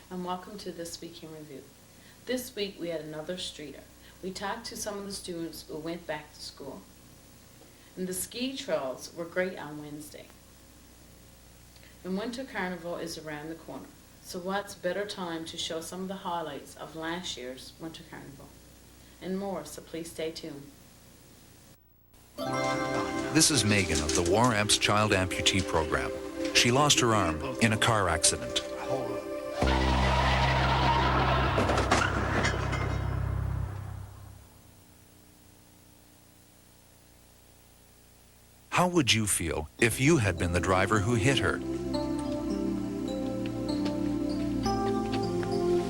and welcome to This Week in Review. This week we had another streeter. We talked to some of the students who went back to school. And the ski trails were great on Wednesday. And Winter Carnival is around the corner, so what's better time to show some of the highlights of last year's Winter Carnival? And more, so please stay tuned. This is Megan of the War Amps Child Amputee Program. She lost her arm in a car accident. How would you feel if you had been the driver who hit her?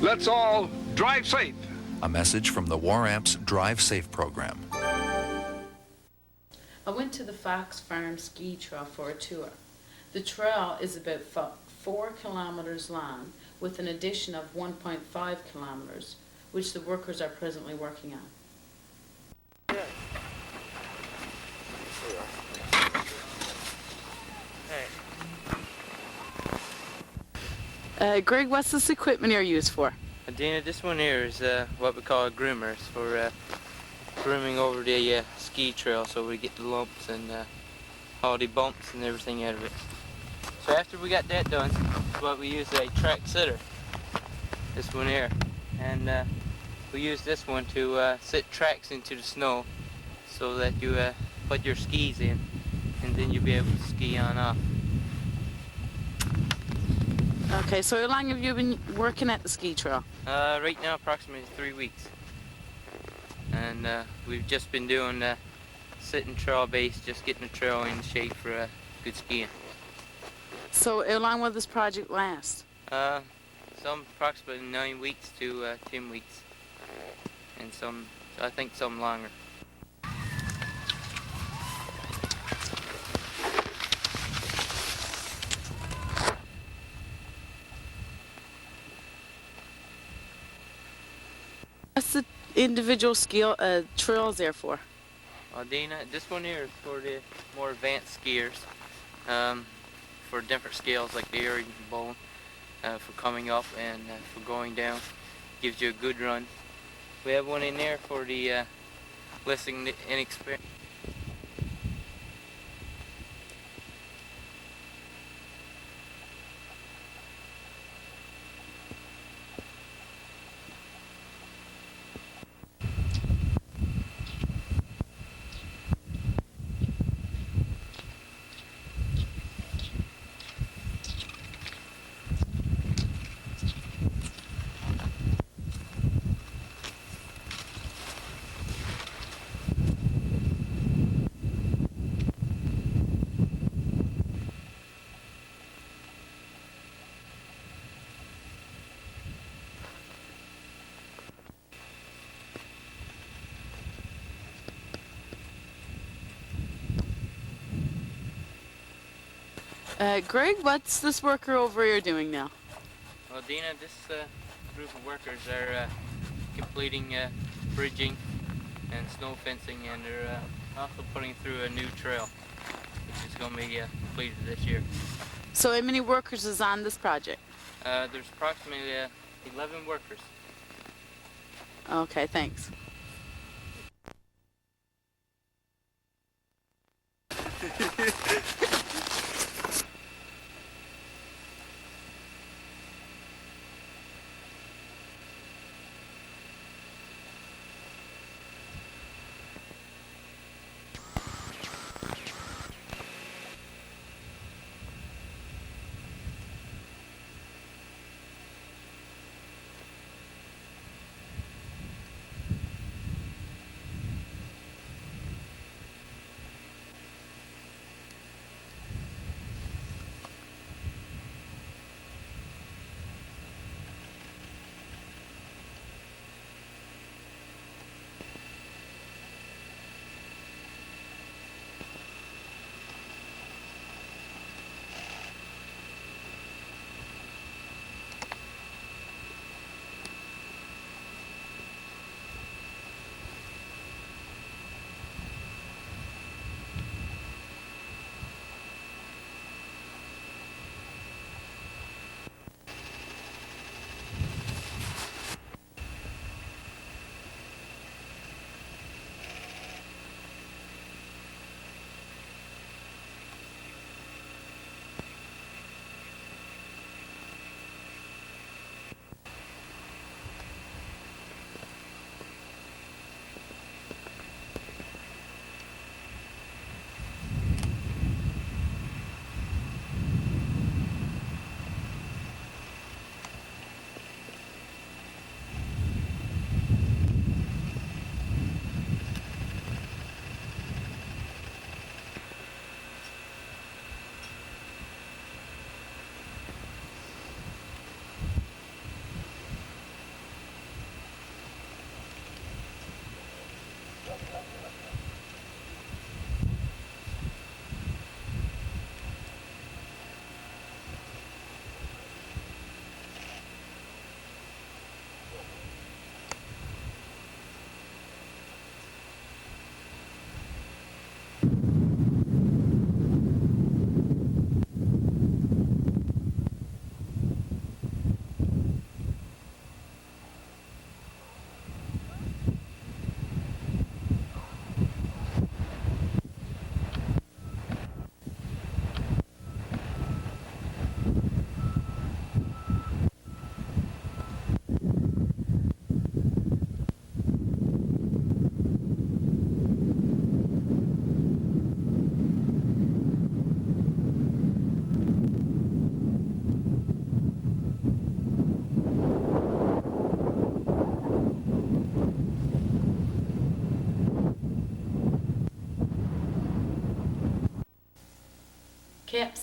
Let's all drive safe. A message from the War Amps Drive Safe program. I went to the Fox Farm Ski Trail for a tour. The trail is about 4 kilometers long with an addition of 1.5 kilometers, which the workers are presently working on. Greg, what's this equipment you're used for? Dina, this one here is what we call a groomer. It's for grooming over the ski trail so we get the lumps and all the bumps and everything out of it. So after we got that done, what we use a track sitter, this one here, and we use this one to sit tracks into the snow so that you put your skis in and then you'll be able to ski on off. Okay, so how long have you been working at the ski trail? Right now approximately 3 weeks. And we've just been doing sitting trail base, just getting the trail in shape for good skiing. So how long will this project last? Some approximately 9 weeks to 10 weeks. And some, I think some longer. What's the individual trails there for? Dina, this one here is for the more advanced skiers, for different scales like the area bone, for coming up and for going down. Gives you a good run. We have one in there for the listening inexperienced. Greg, what's this worker over here doing now? Well, Dina, this group of workers are completing bridging and snow fencing, and they're also putting through a new trail, which is going to be completed this year. So how many workers is on this project? There's approximately 11 workers. Okay, thanks.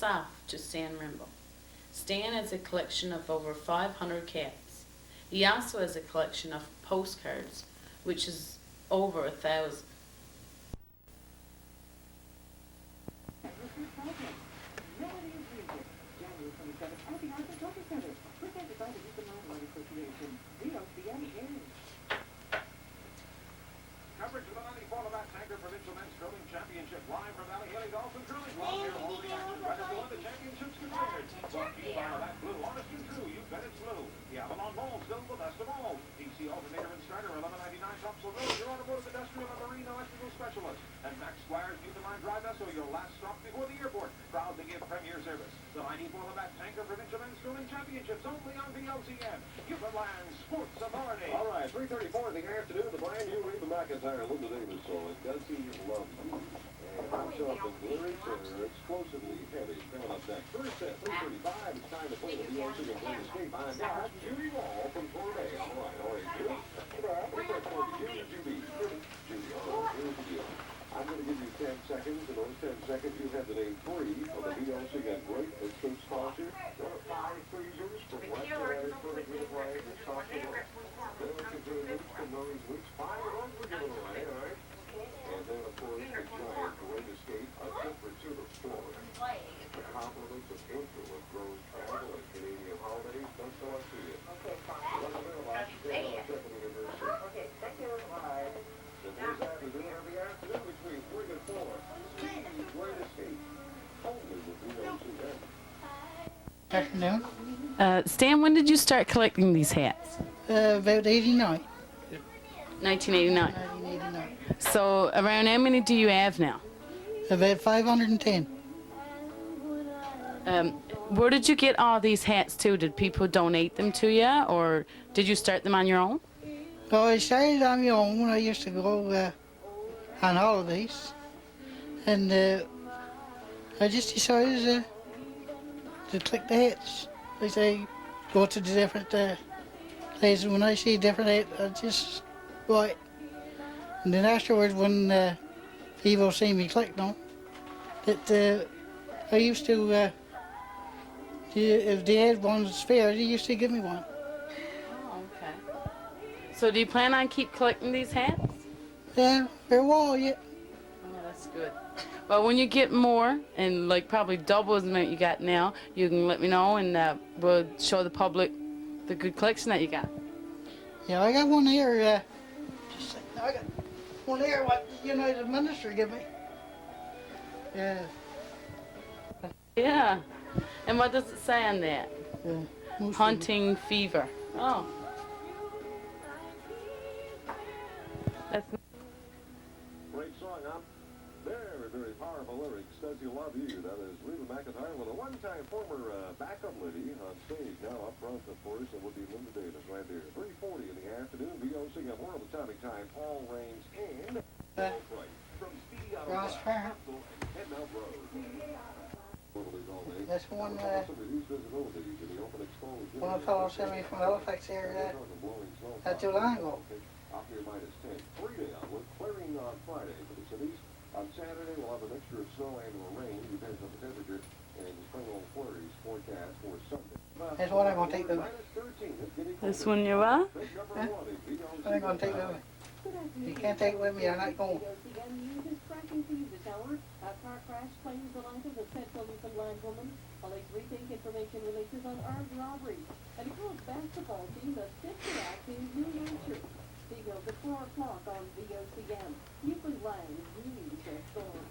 off to Stan Rimble. Stan has a collection of over 500 cats. He also has a collection of postcards, which is over 1,000. Coverage of the 94 Labatt Tanker Provincial Men's Curling Championship live from Valley Hilly Dolphin Curling Club. Here, all the action ready to win the championships declared. Brought to you by Labatt Blue, honest and true. You bet it's blue. The Avalon Ball, still the best of all. DC Alternator and Starter, 1199 Topsail Road. Your automotive, industrial, and marine electrical specialist. And Max Squires, Newfoundland Dry Vessel, your last stop before the airport. Proud to give premier service. The 94 Labatt Tanker Provincial Men's Curling Championships only on VOCM. Newfoundland Sports Authority. All right, 3:34 in the afternoon, the brand new Remo McIntyre Linda Davis song. Does he love you? And I'm sharp and lyrics are explosively heavy. Coming up next. First at 3:35, it's time to play the VOC and Play Escape. I've got Judy Wall from Florida. All right, Judy. What's that for you? Judy. Judy, all right, here's the deal. I'm going to give you 10 seconds. In those 10 seconds, you have to name 3 of the VOC and Great Escape sponsor. There are 5 seizures from West Area, Currently Play, and South Florida. Then we can do it from those weeks. 5 of those we're giving away, all right? And then, of course, the giant Great Escape, a different sort of story. The compliments of influence grows travel and Canadian holidays. Don't go to you. Okay, fine. Okay, thank you. Bye. This afternoon, every afternoon between 3 and 4. Steve's Great Escape. Only with VOCM. Afternoon. Stan, when did you start collecting these hats? About 89. 1989. 1989. So around how many do you have now? About 510. Where did you get all these hats to? Did people donate them to you, or did you start them on your own? Well, I started on my own when I used to go on holidays. And I just decided to collect the hats. Like I say, go to the different places. When I see different hats, I just buy it. And then afterwards, when people see me collect them, that I used to, if they had one spare, they used to give me one. Oh, okay. So do you plan on keep collecting these hats? Yeah, for a while, yeah. Oh, that's good. Well, when you get more, and like probably double as amount you got now, you can let me know, and we'll show the public the good collection that you got. Yeah, I got one here. Just I got one here. What the United Minister gave me. Yeah. Yeah. And what does it say on that? Most Hunting fever. Oh. That's Great song, huh? Very powerful lyrics. Does he love you? That is Reba McIntyre with a one-time former backup lady on stage. Now up front, of course, it would be Linda Davis right there. 3:40 in the afternoon. VOC at World Atomic Time. All rains and right from Speedy out of Ross Farm. Head out road. That's one. Reduced visibility to the open exposure. One fellow sent me from Halifax here not too long ago. Up here -10. 3-day outlook. Clearing on Friday for the cities. On Saturday, we'll have a mixture of snow and or rain, depends on the temperature, and spring on flurries forecast for Sunday. That's what I'm going to take with me. this one you are? Huh? What I'm going to take with me. You can't take it with me, I'm not going. A car crash claims the life of a Central Newfoundland woman. Police retake information releases on armed robbery. And a girls' basketball team that's fit to act in New Hampshire. Details at 4 o'clock on VOCM. Newfoundland's news at storm.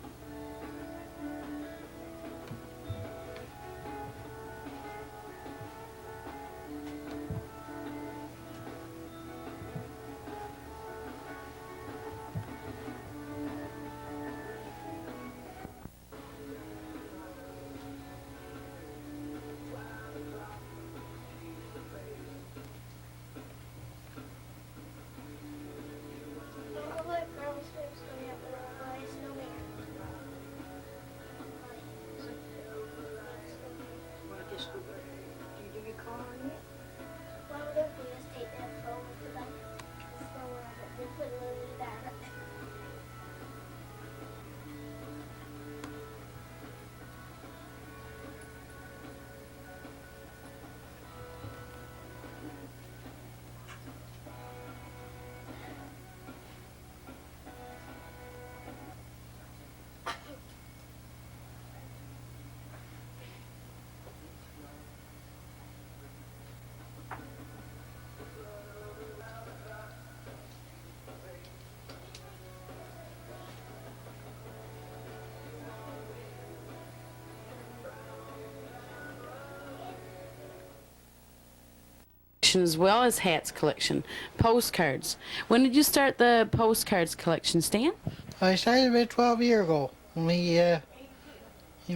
collection as well as hats collection, postcards. When did you start the postcards collection, Stan? I started about 12 years ago when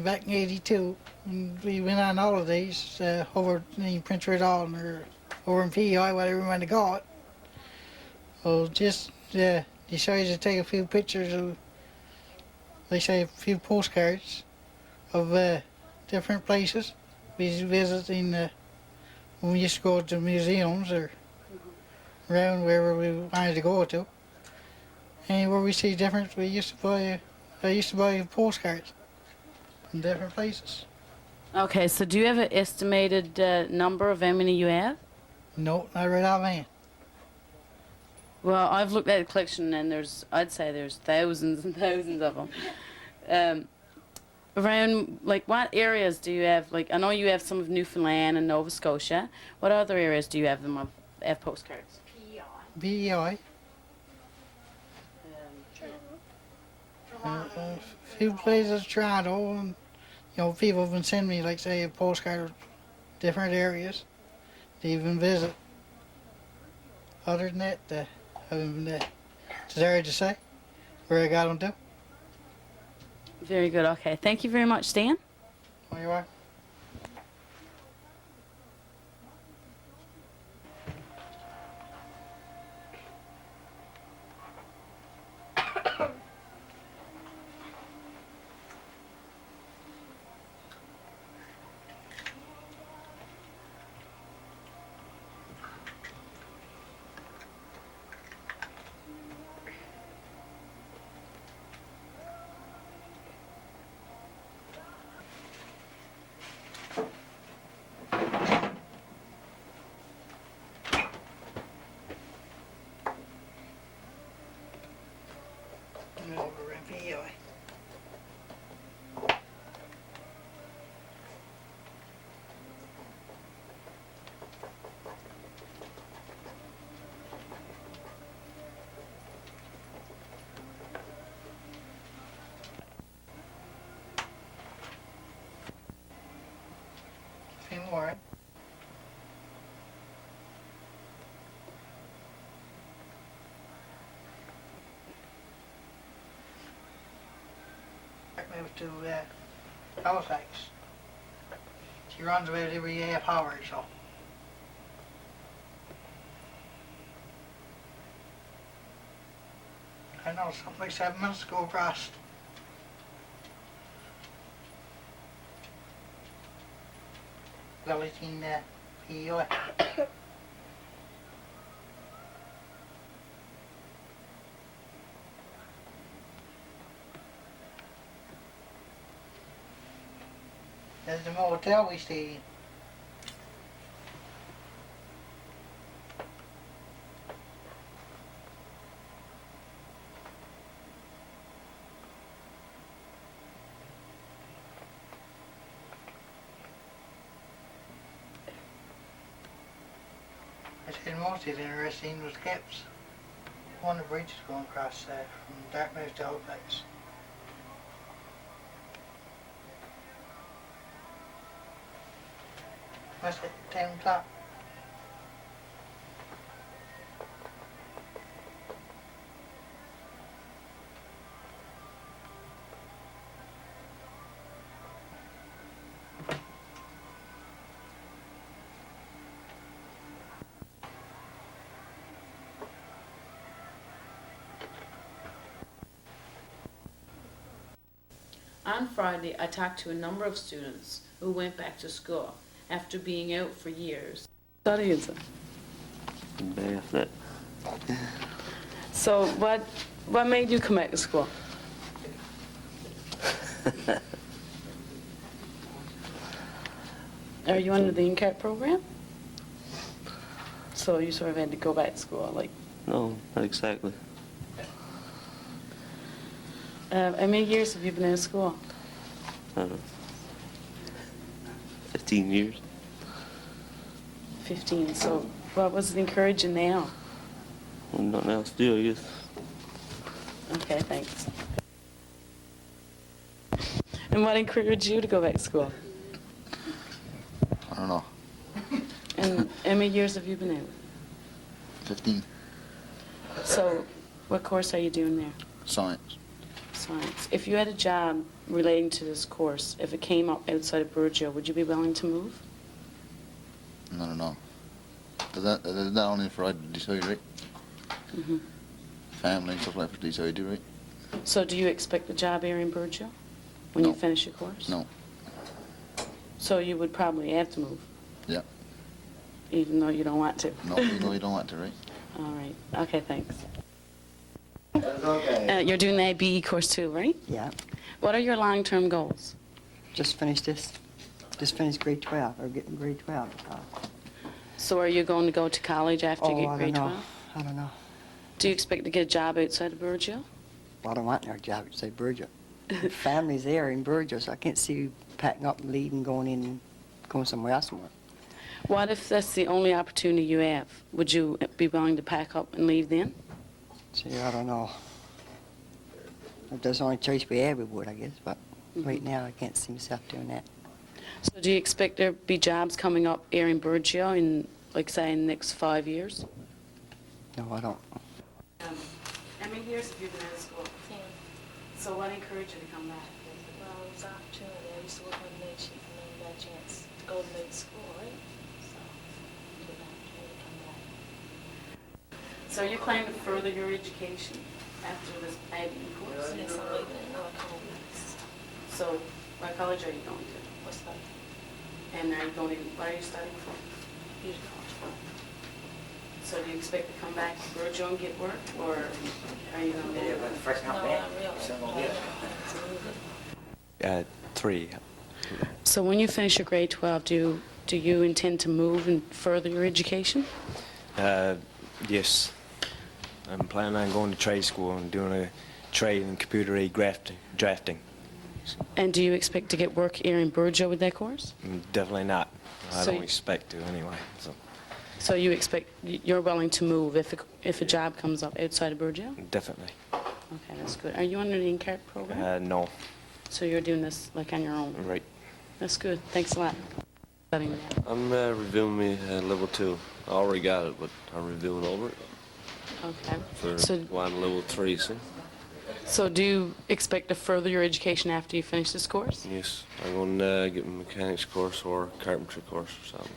back in 82, when we went on holidays over in Prince Edward Island or over in PEI, whatever we went to go. So just decided to take a few pictures of, like say, a few postcards of different places we visiting when we used to go to museums or around wherever we wanted to go to. Anywhere we see different, I used to buy postcards from different places. Okay, so do you have an estimated number of how many you have? No, not right offhand. Well, I've looked at the collection and I'd say there's thousands and thousands of them. Around, like, what areas do you have? Like, I know you have some of Newfoundland and Nova Scotia. What other areas do you have them have postcards? PEI. A few places, Toronto, and people have been sending me, like, say, a postcard of different areas to even visit. Other than that, I haven't been it's hard to say where I got them to. Very good. Okay, thank you very much, Stan. Oh, you are? Over in PEI. A few more. Moved to Halifax. She runs about every half hour or so. I know, something like 7 minutes to go across. Village in PEI. There's the motel we stayed in. I said most of the interesting was Kips. One of the bridges going across from Dartmouth to Halifax. What's it, 10 o'clock? On Friday, I talked to a number of students who went back to school after being out for years. Studies. So what made you come back to school? Are you under the NCAT program? So you sort of had to go back to school, like? No, not exactly. How many years have you been in school? I don't know. 15 years. 15. So what was encouraging now? Well, nothing else to do, I guess. Okay, thanks. And what encouraged you to go back to school? I don't know. And How many years have you been in? 15. So, what course are you doing there? Science. Science. If you had a job relating to this course, if it came up outside of Burgeo, would you be willing to move? I don't know. Is that only for I to decide, right? Mm-hmm. Family and stuff like that to decide, right? So do you expect a job here in Burgeo when No. you finish your course? No. So you would probably have to move, Yeah. even though you don't want to? No, you don't want to, right? All right. Okay, thanks. You're doing the BE course too, right? Yeah, What are your long-term goals? just finished this. Just finished grade 12, or getting grade 12. So are you going to go to college after you Oh, get I grade don't know. 12? I don't know. Do you expect to get a job outside of Burgeo? Well, I don't want no job at, say, Burgeo. Family's there in Burgeo, so I can't see you packing up and leaving, going somewhere else more. What if that's the only opportunity you have? Would you be willing to pack up and leave then? See, I don't know. If there's the only choice we have, we would, I guess, but right now I can't see myself doing that. So do you expect there to be jobs coming up here in Burgeo in, like, say, in the next 5 years? No, I don't. How many years have you been out of school? 10. So what encouraged you to come back? Well, it was an opportunity. I used to work on the night shift and then got a chance to go to night school, right? So, it was an opportunity to come back. So are you planning to further your education after this IBE course? Yes, I'm leaving in North Carolina. So what college are you going to? What's that? And are you going to, what are you studying for? Beauty college. So do you expect to come back to Burgeo and get work, or are you going to? No, not really. Yeah, 3. So when you finish your grade 12, do you intend to move and further your education? Yes. I'm planning on going to trade school and doing a trade in computer aid drafting. And do you expect to get work here in Burgeo with that course? Definitely not. I So don't expect to anyway. So you're willing to move if a job comes up outside of Burgeo? Definitely. Okay, that's good. Are you under the NCART program? No. So you're doing this like on your own? Right. That's good. Thanks a lot. Studying that. I'm reviewing me level 2. I already got it, but I'm reviewing over it Okay. for So, one level 3. so do you expect to further your education after you finish this course? Yes, I'm going to get a mechanics course or carpentry course or something.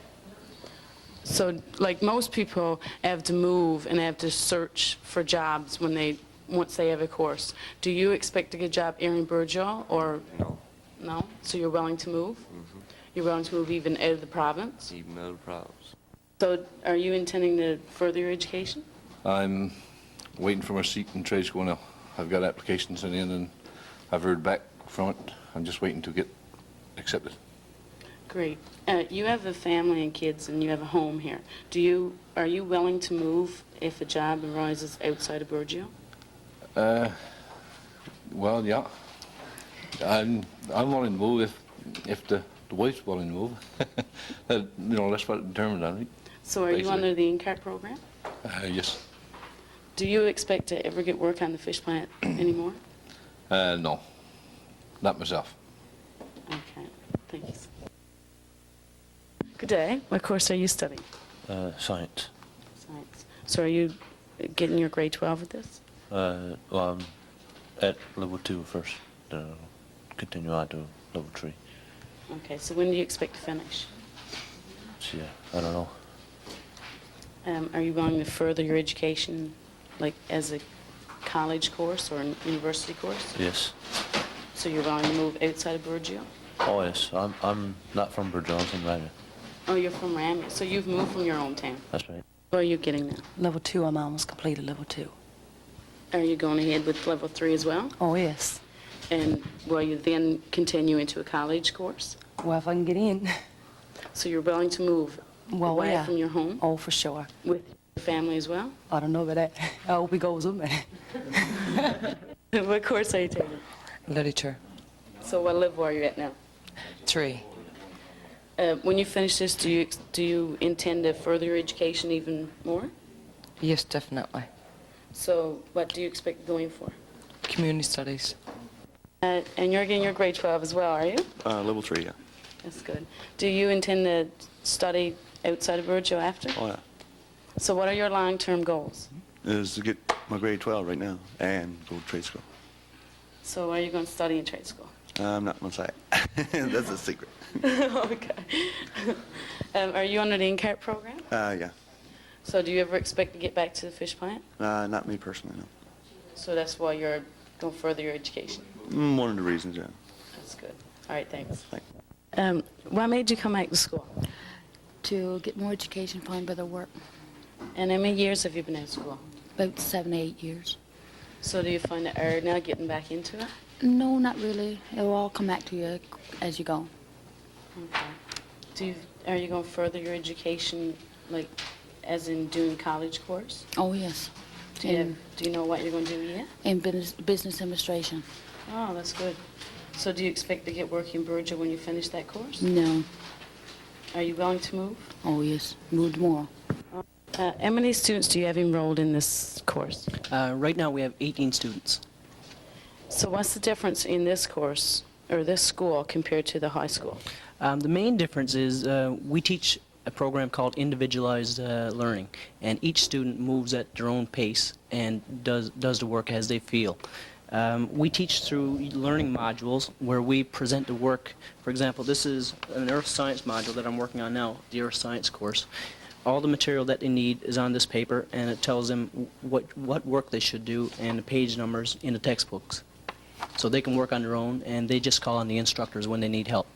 So, like most people have to move and have to search for jobs once they have a course. Do you expect to get a job here in Burgeo, or No. no? So you're willing to move? Mm-hmm. You're willing to move even out of the province? Even other problems. So are you intending to further your education? I'm waiting for my seat in trade school now. I've got applications in and I've heard back from it. I'm just waiting to get accepted. Great. You have a family and kids, and you have a home here. Are you willing to move if a job arises outside of Burgeo? Well, yeah. I'm willing to move if the wife's willing to move. That's what it determines on it. So are you Basically. under the NCART program? Yes. Do you expect to ever get work on the fish plant anymore? No. Not myself. Okay, thanks. Good day. What course are you studying? Science. Science. So are you getting your grade 12 with this? Well, I'm at level 2 first. Then I'll continue on to level 3. Okay, so when do you expect to finish? So yeah, I don't know. Are you willing to further your education, like as a college course or a university course? Yes. So you're willing to move outside of Burgeo? Oh yes, I'm not from Burgeo, I'm from Remo. Oh, you're from Remo, so you've moved from your hometown. That's right. What are you getting now? Level 2, I'm almost completed level 2. Are you going ahead with level 3 as well? Oh, yes. And will you then continue into a college course? Well, if I can get in. So you're willing to move away from your home? Oh, for sure. With your family as well? I don't know about that. I hope he goes with me. What course are you taking? Literature. So what level are you at now? 3. When you finish this, do you intend to further your education even more? Yes, definitely. So what do you expect going for? Community studies. And you're getting your grade 12 as well, are you? Level 3, yeah. That's good. Do you intend to study outside of Burgeo after? Oh, yeah. So what are your long-term goals? Is to get my grade 12 right now and go to trade school. So are you going to study in trade school? I'm not going to say it. That's a secret. Okay. Are you under the in-cart program? Yeah. So do you ever expect to get back to the fish plant? Not me personally, no. So that's why you're going further your education? One of the reasons, yeah. That's good. All right, thanks. Thanks. What made you come back to school? To get more education, find better work. And how many years have you been in school? About 7, 8 years. So do you find it hard now getting back into it? No, not really. It will all come back to you as you go. Okay. Are you going further your education, like, as in doing college course? Oh, yes. Do you know what you're going to do yet? In business administration. Oh, that's good. So do you expect to get work in Burgeo when you finish that course? No. Are you willing to move? Oh, yes. Move tomorrow. How many students do you have enrolled in this course? Right now we have 18 students. So what's the difference in this course, or this school, compared to the high school? The main difference is we teach a program called individualized learning, and each student moves at their own pace and does the work as they feel. We teach through learning modules where we present the work. For example, this is an earth science module that I'm working on now, the earth science course. All the material that they need is on this paper, and it tells them what work they should do and the page numbers in the textbooks. So they can work on their own, and they just call on the instructors when they need help.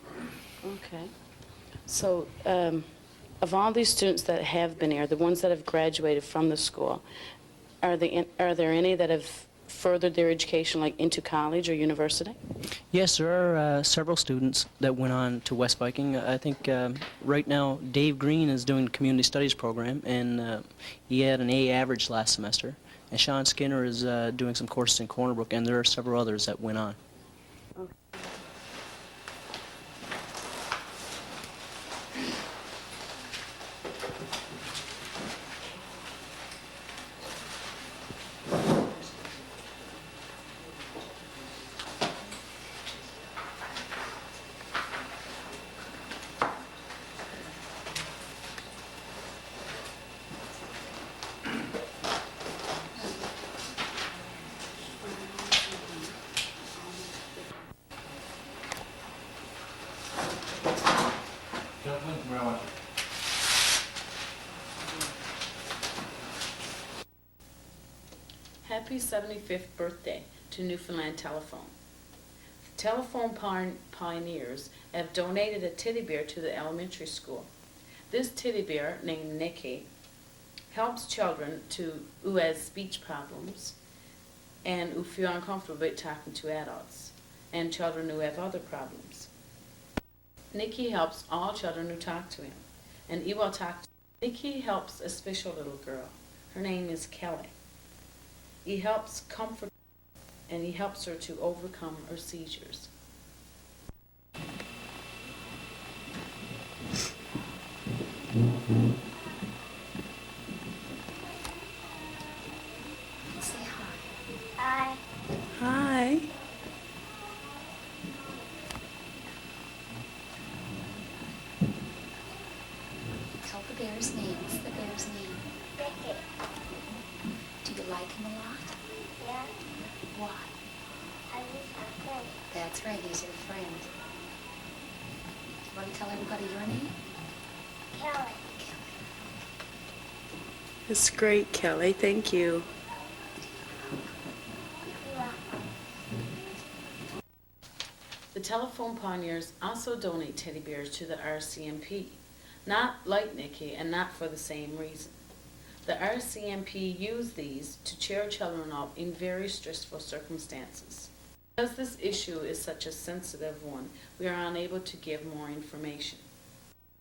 Okay. So of all these students that have been here, the ones that have graduated from the school, are there any that have furthered their education, like into college or university? Yes, there are several students that went on to West Viking. I think right now Dave Green is doing the community studies program, and he had an A average last semester. And Sean Skinner is doing some courses in Corner Brook, and there are several others that went on. Happy 75th birthday to Newfoundland Telephone. The Telephone Pioneers have donated a teddy bear to the elementary school. This teddy bear, named Nikki, helps children who has speech problems and who feel uncomfortable about talking to adults, and children who have other problems. Nikki helps all children who talk to him, and he will talk to Nikki helps a special little girl. Her name is Kelly. He helps comfort and he helps her to overcome her seizures. Say hi. Hi. Hi. Tell the bear's name. What's the bear's name? Ricky. Do you like him a lot? Yeah. Why? I was a friend. That's right, he's your friend. Want to tell everybody your name? Kelly. That's great, Kelly. Thank you. The Telephone Pioneers also donate teddy bears to the RCMP, not like Nikki and not for the same reason. The RCMP use these to cheer children up in very stressful circumstances. Because this issue is such a sensitive one, we are unable to give more information.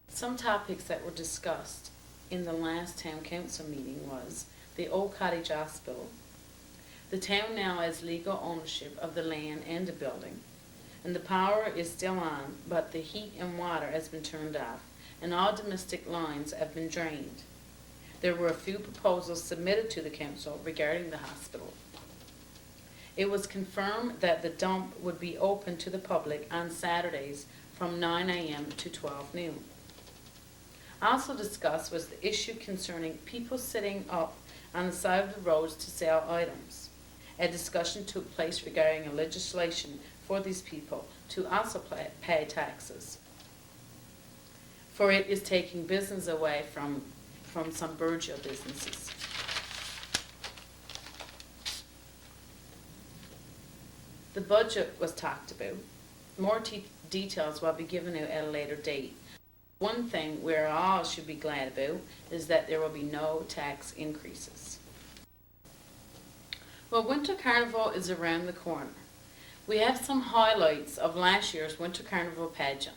Some topics that were discussed in the last town council meeting was the Old Cottage Hospital. The town now has legal ownership of the land and the building, and the power is still on, but the heat and water has been turned off, and all domestic lines have been drained. There were a few proposals submitted to the council regarding the hospital. It was confirmed that the dump would be open to the public on Saturdays from 9 a.m. to 12 noon. Also discussed was the issue concerning people sitting up on the side of the roads to sell items. A discussion took place regarding a legislation for these people to also pay taxes, for it is taking business away from some burgeoning businesses. The budget was talked about. More details will be given out at a later date. One thing we all should be glad about is that there will be no tax increases. Well, Winter Carnival is around the corner. We have some highlights of last year's Winter Carnival pageant.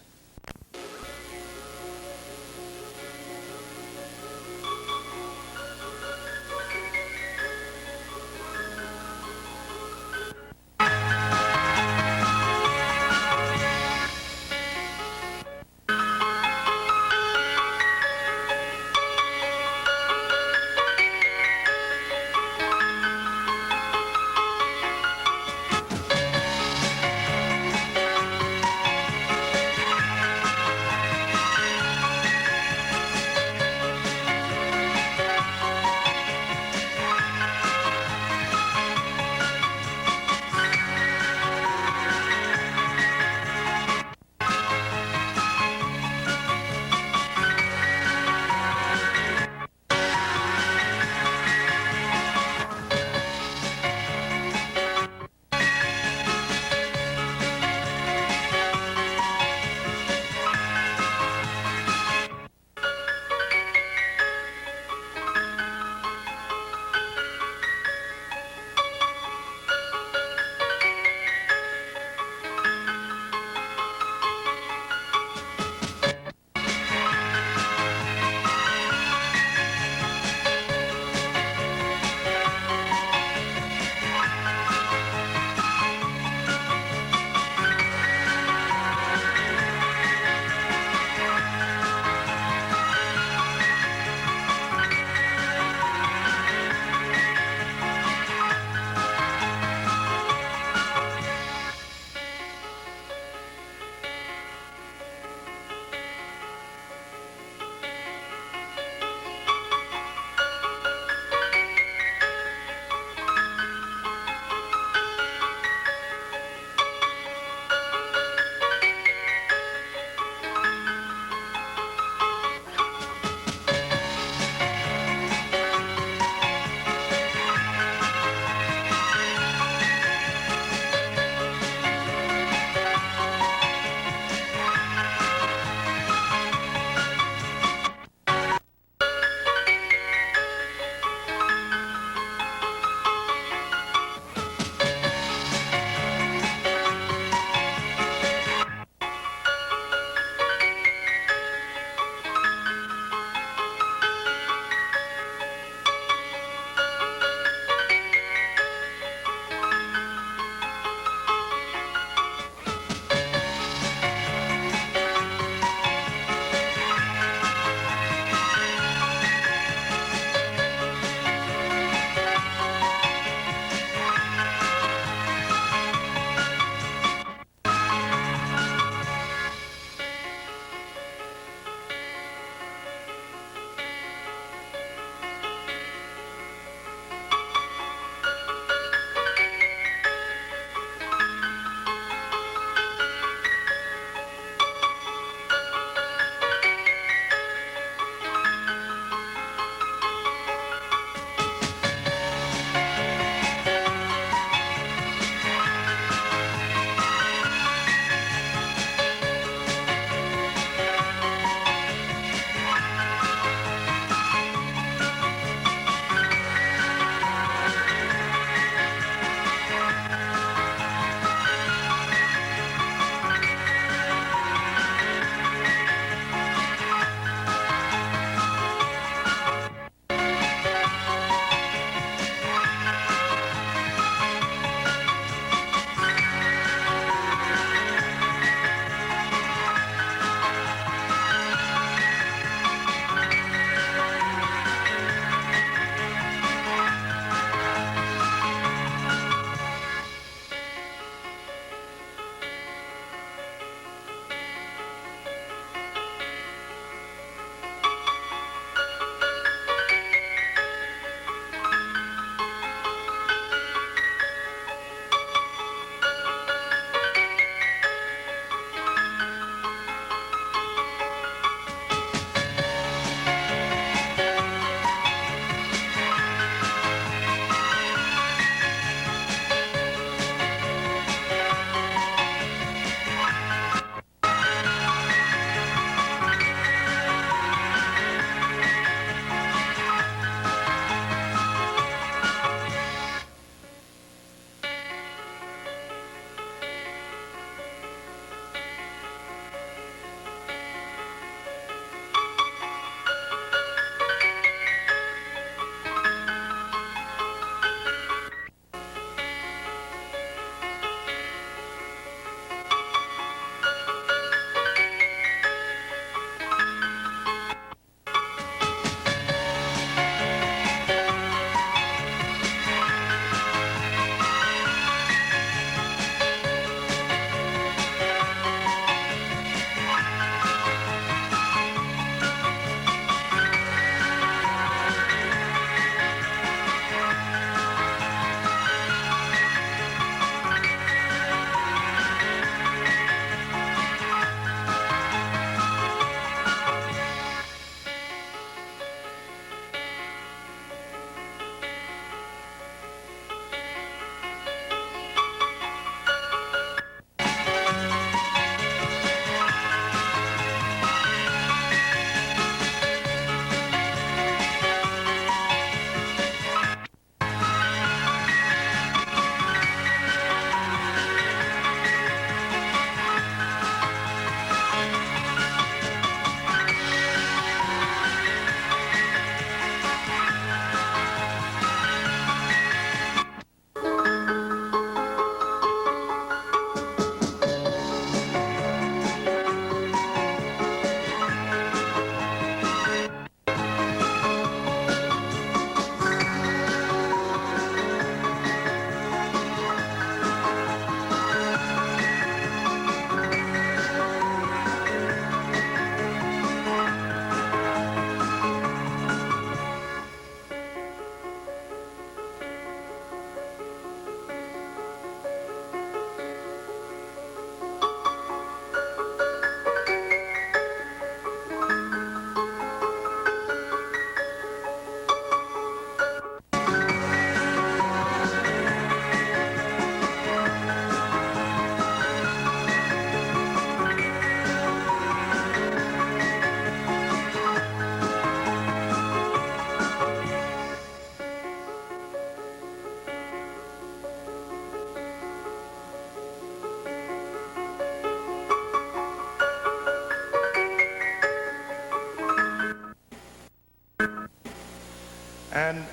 and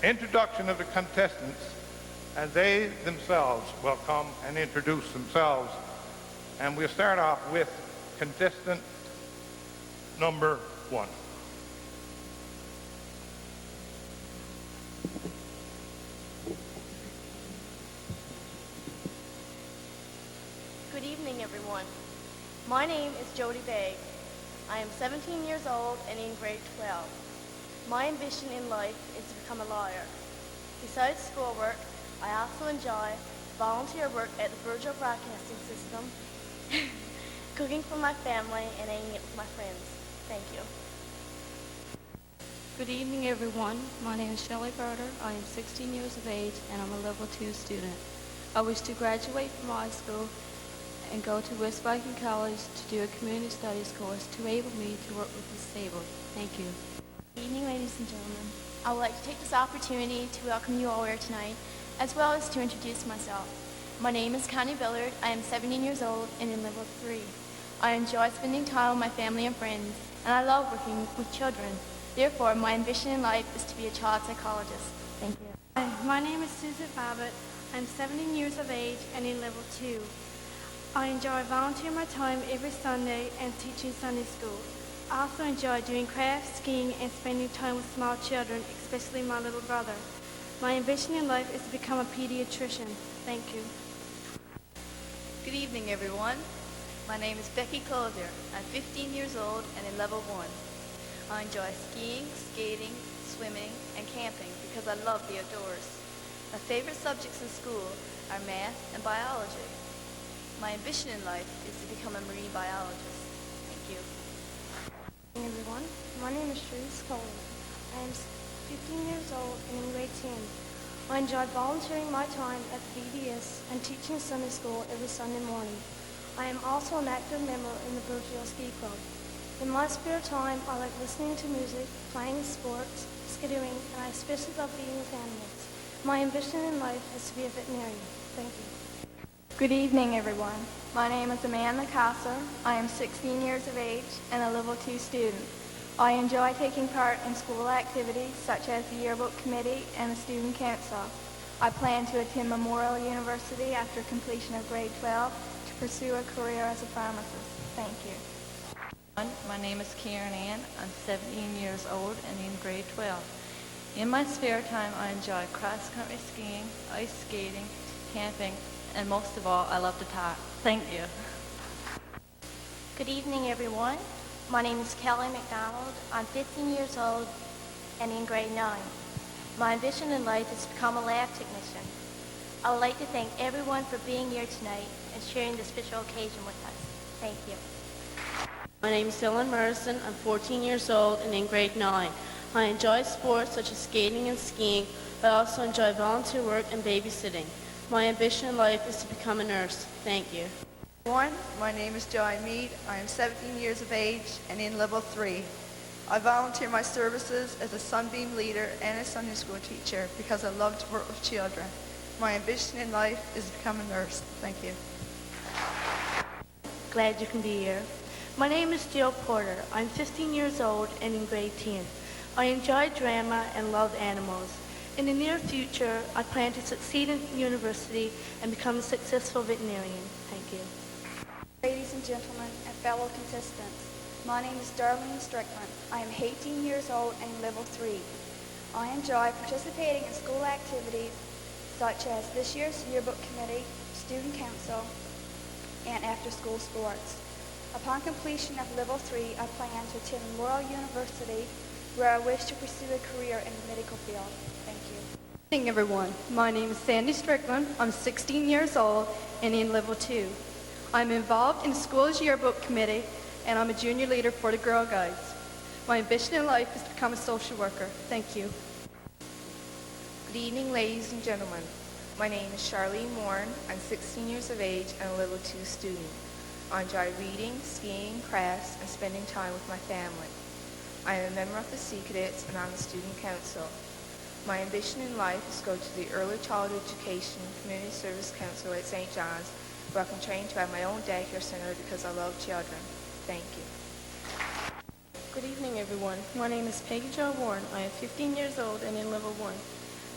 introduction of the contestants, and they themselves will come and introduce themselves. And we'll start off with contestant number 1. Good evening, everyone. My name is Jody Begg. I am 17 years old and in grade 12. My ambition in life is to become a lawyer. Besides schoolwork, I also enjoy volunteer work at the Virgil Broadcasting System, cooking for my family, and eating it with my friends. Thank you. Good evening, everyone. My name is Shelley Berter. I am 16 years of age, and I'm a level 2 student. I wish to graduate from high school and go to West Viking College to do a community studies course to enable me to work with the disabled. Thank you. Good evening, ladies and gentlemen. I would like to take this opportunity to welcome you all here tonight, as well as to introduce myself. My name is Connie Billard. I am 17 years old and in level 3. I enjoy spending time with my family and friends, and I love working with children. Therefore, my ambition in life is to be a child psychologist. Thank you. Hi, my name is Susan Babbitt. I'm 17 years of age and in level 2. I enjoy volunteering my time every Sunday and teaching Sunday school. I also enjoy doing crafts, skiing, and spending time with small children, especially my little brother. My ambition in life is to become a pediatrician. Thank you. Good evening, everyone. My name is Becky Collier. I'm 15 years old and in level 1. I enjoy skiing, skating, swimming, and camping because I love the outdoors. My favorite subjects in school are math and biology. My ambition in life is to become a marine biologist. Thank you. Hey everyone, my name is Sharice Coley. I am 15 years old and in grade 10. I enjoy volunteering my time at the VBS and teaching Sunday school every Sunday morning. I am also an active member in the Virgil Ski Club. In my spare time, I like listening to music, playing sports, skittering, and I especially love being with animals. My ambition in life is to be a veterinarian. Thank you. Good evening, everyone. My name is Amanda Casa. I am 16 years of age and a level 2 student. I enjoy taking part in school activities such as the yearbook committee and the student council. I plan to attend Memorial University after completion of grade 12 to pursue a career as a pharmacist. Thank you. My name is Karen Ann. I'm 17 years old and in grade 12. In my spare time, I enjoy cross-country skiing, ice skating, camping, and most of all, I love to talk. Thank you. Good evening, everyone. My name is Kelly McDonald. I'm 15 years old and in grade 9. My ambition in life is to become a lab technician. I would like to thank everyone for being here tonight and sharing this special occasion with us. Thank you. My name is Dylan Morrison. I'm 14 years old and in grade 9. I enjoy sports such as skating and skiing, but I also enjoy volunteer work and babysitting. My ambition in life is to become a nurse. Thank you. My name is Joy Mead. I am 17 years of age and in level 3. I volunteer my services as a Sunbeam leader and a Sunday school teacher because I love to work with children. My ambition in life is to become a nurse. Thank you. Glad you can be here. My name is Jill Porter. I'm 15 years old and in grade 10. I enjoy drama and love animals. In the near future, I plan to succeed in university and become a successful veterinarian. Thank you. Ladies and gentlemen and fellow contestants, my name is Darlene Strickland. I am 18 years old and in level 3. I enjoy participating in school activities such as this year's yearbook committee, student council, and after-school sports. Upon completion of level 3, I plan to attend Memorial University, where I wish to pursue a career in the medical field. Thank you. Good evening, everyone. My name is Sandy Strickland. I'm 16 years old and in level 2. I'm involved in the school's yearbook committee, and I'm a junior leader for the Girl Guides. My ambition in life is to become a social worker. Thank you. Good evening, ladies and gentlemen. My name is Charlene Morin. I'm 16 years of age and a level 2 student. I enjoy reading, skiing, crafts, and spending time with my family. I am a member of the Sea Cadets and on the Student Council. My ambition in life is to go to the Early Childhood Education Community Service Council at St. John's, where I can train to have my own daycare center because I love children. Thank you. Good evening, everyone. My name is Peggy Jo Warren. I am 15 years old and in level 1.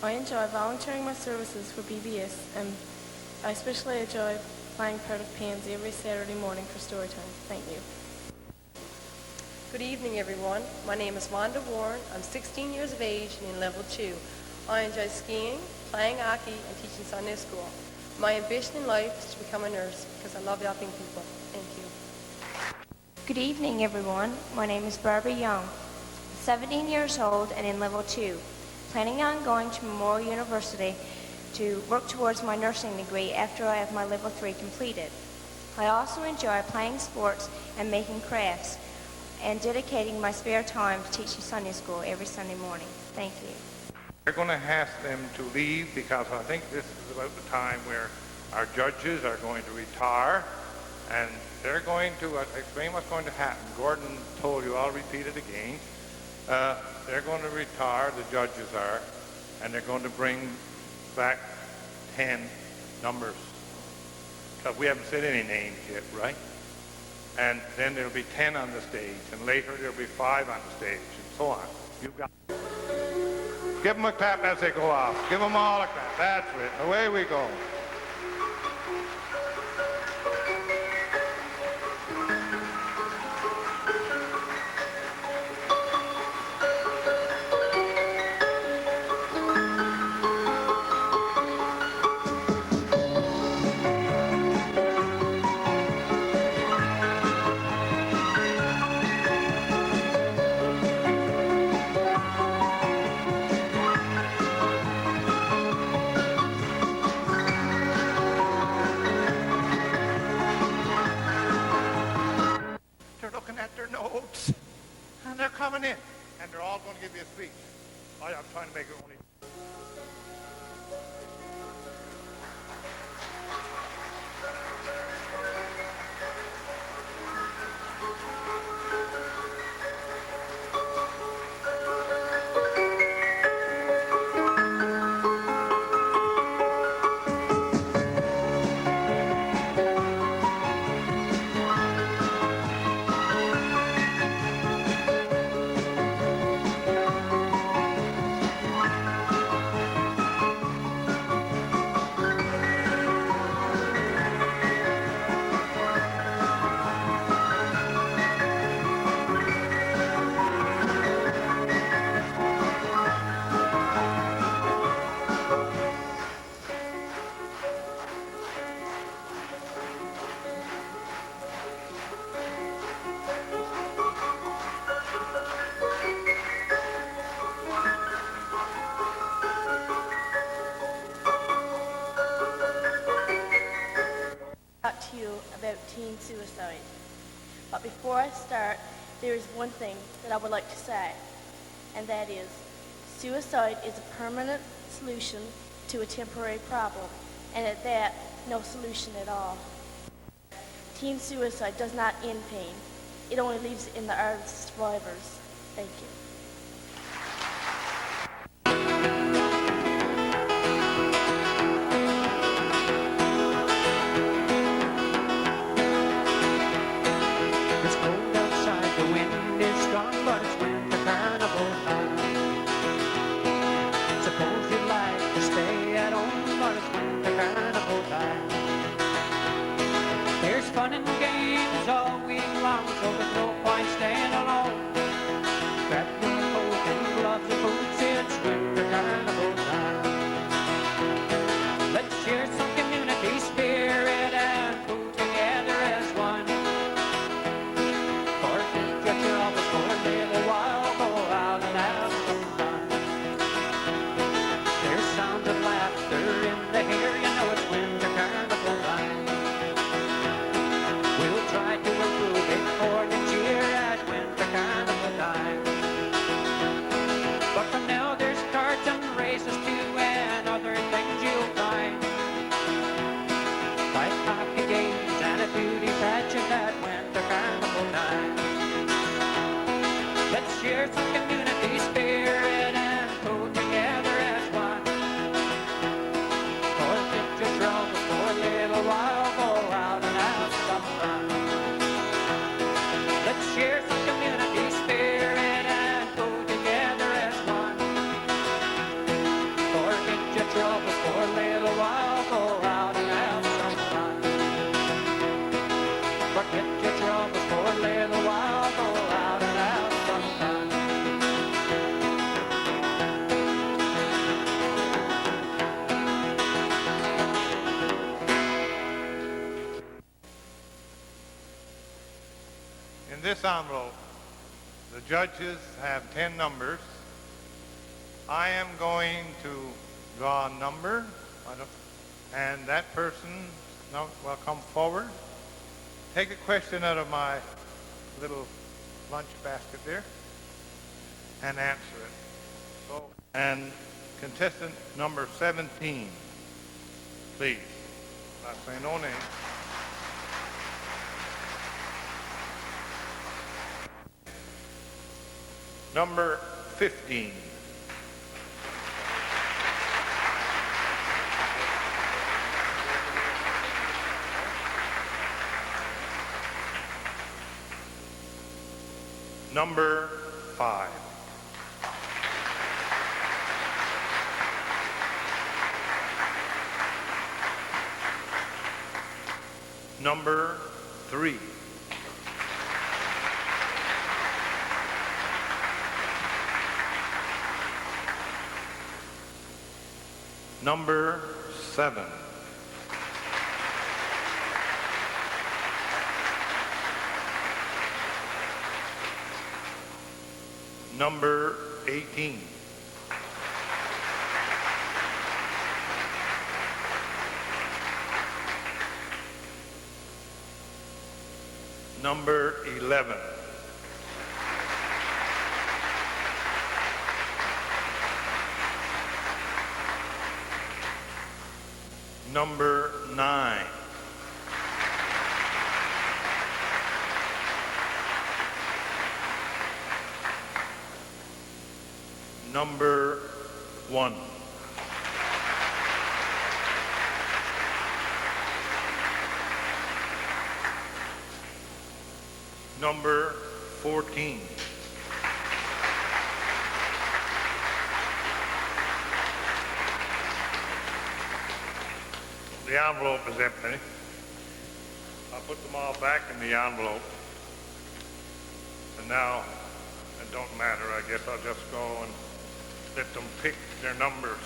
I enjoy volunteering my services for BBS, and I especially enjoy playing part of Pansy every Saturday morning for story time. Thank you. Good evening, everyone. My name is Wanda Warren. I'm 16 years of age and in level 2. I enjoy skiing, playing hockey, and teaching Sunday school. My ambition in life is to become a nurse because I love helping people. Thank you. Good evening, everyone. My name is Barbara Young, 17 years old and in level 2, planning on going to Memorial University to work towards my nursing degree after I have my level 3 completed. I also enjoy playing sports and making crafts and dedicating my spare time to teaching Sunday school every Sunday morning. Thank you. We're going to ask them to leave because I think this is about the time where our judges are going to retire, and they're going to explain what's going to happen. Gordon told you, I'll repeat it again. They're going to retire, the judges are, and they're going to bring back 10 numbers. Because we haven't said any names yet, right? And then there'll be 10 on the stage, and later there'll be 5 on the stage, and so on. You've got. Give them a clap as they go off. Give them all a clap. That's it. Away we go. Coming in, and they're all going to give you a speech. I'm trying to make it only. To you about teen suicide. But before I start, there is one thing that I would like to say, and that is suicide is a permanent solution to a temporary problem, and at that, no solution at all. Teen suicide does not end pain. It only leaves it in the heart of the survivors. Thank you. Let's share some community spirit. envelope, the judges have 10 numbers. I am going to draw a number, and that person will come forward, take a question out of my little lunch basket there, and answer it. So, and contestant number 17, please. Last name, no name. Number 15. Number 5. Number 3. Number 7. Number 18. Number 11. Number 9. Number 1. Number 14. The envelope is empty. I'll put them all back in the envelope. And now, it don't matter, I guess I'll just go and let them pick their numbers.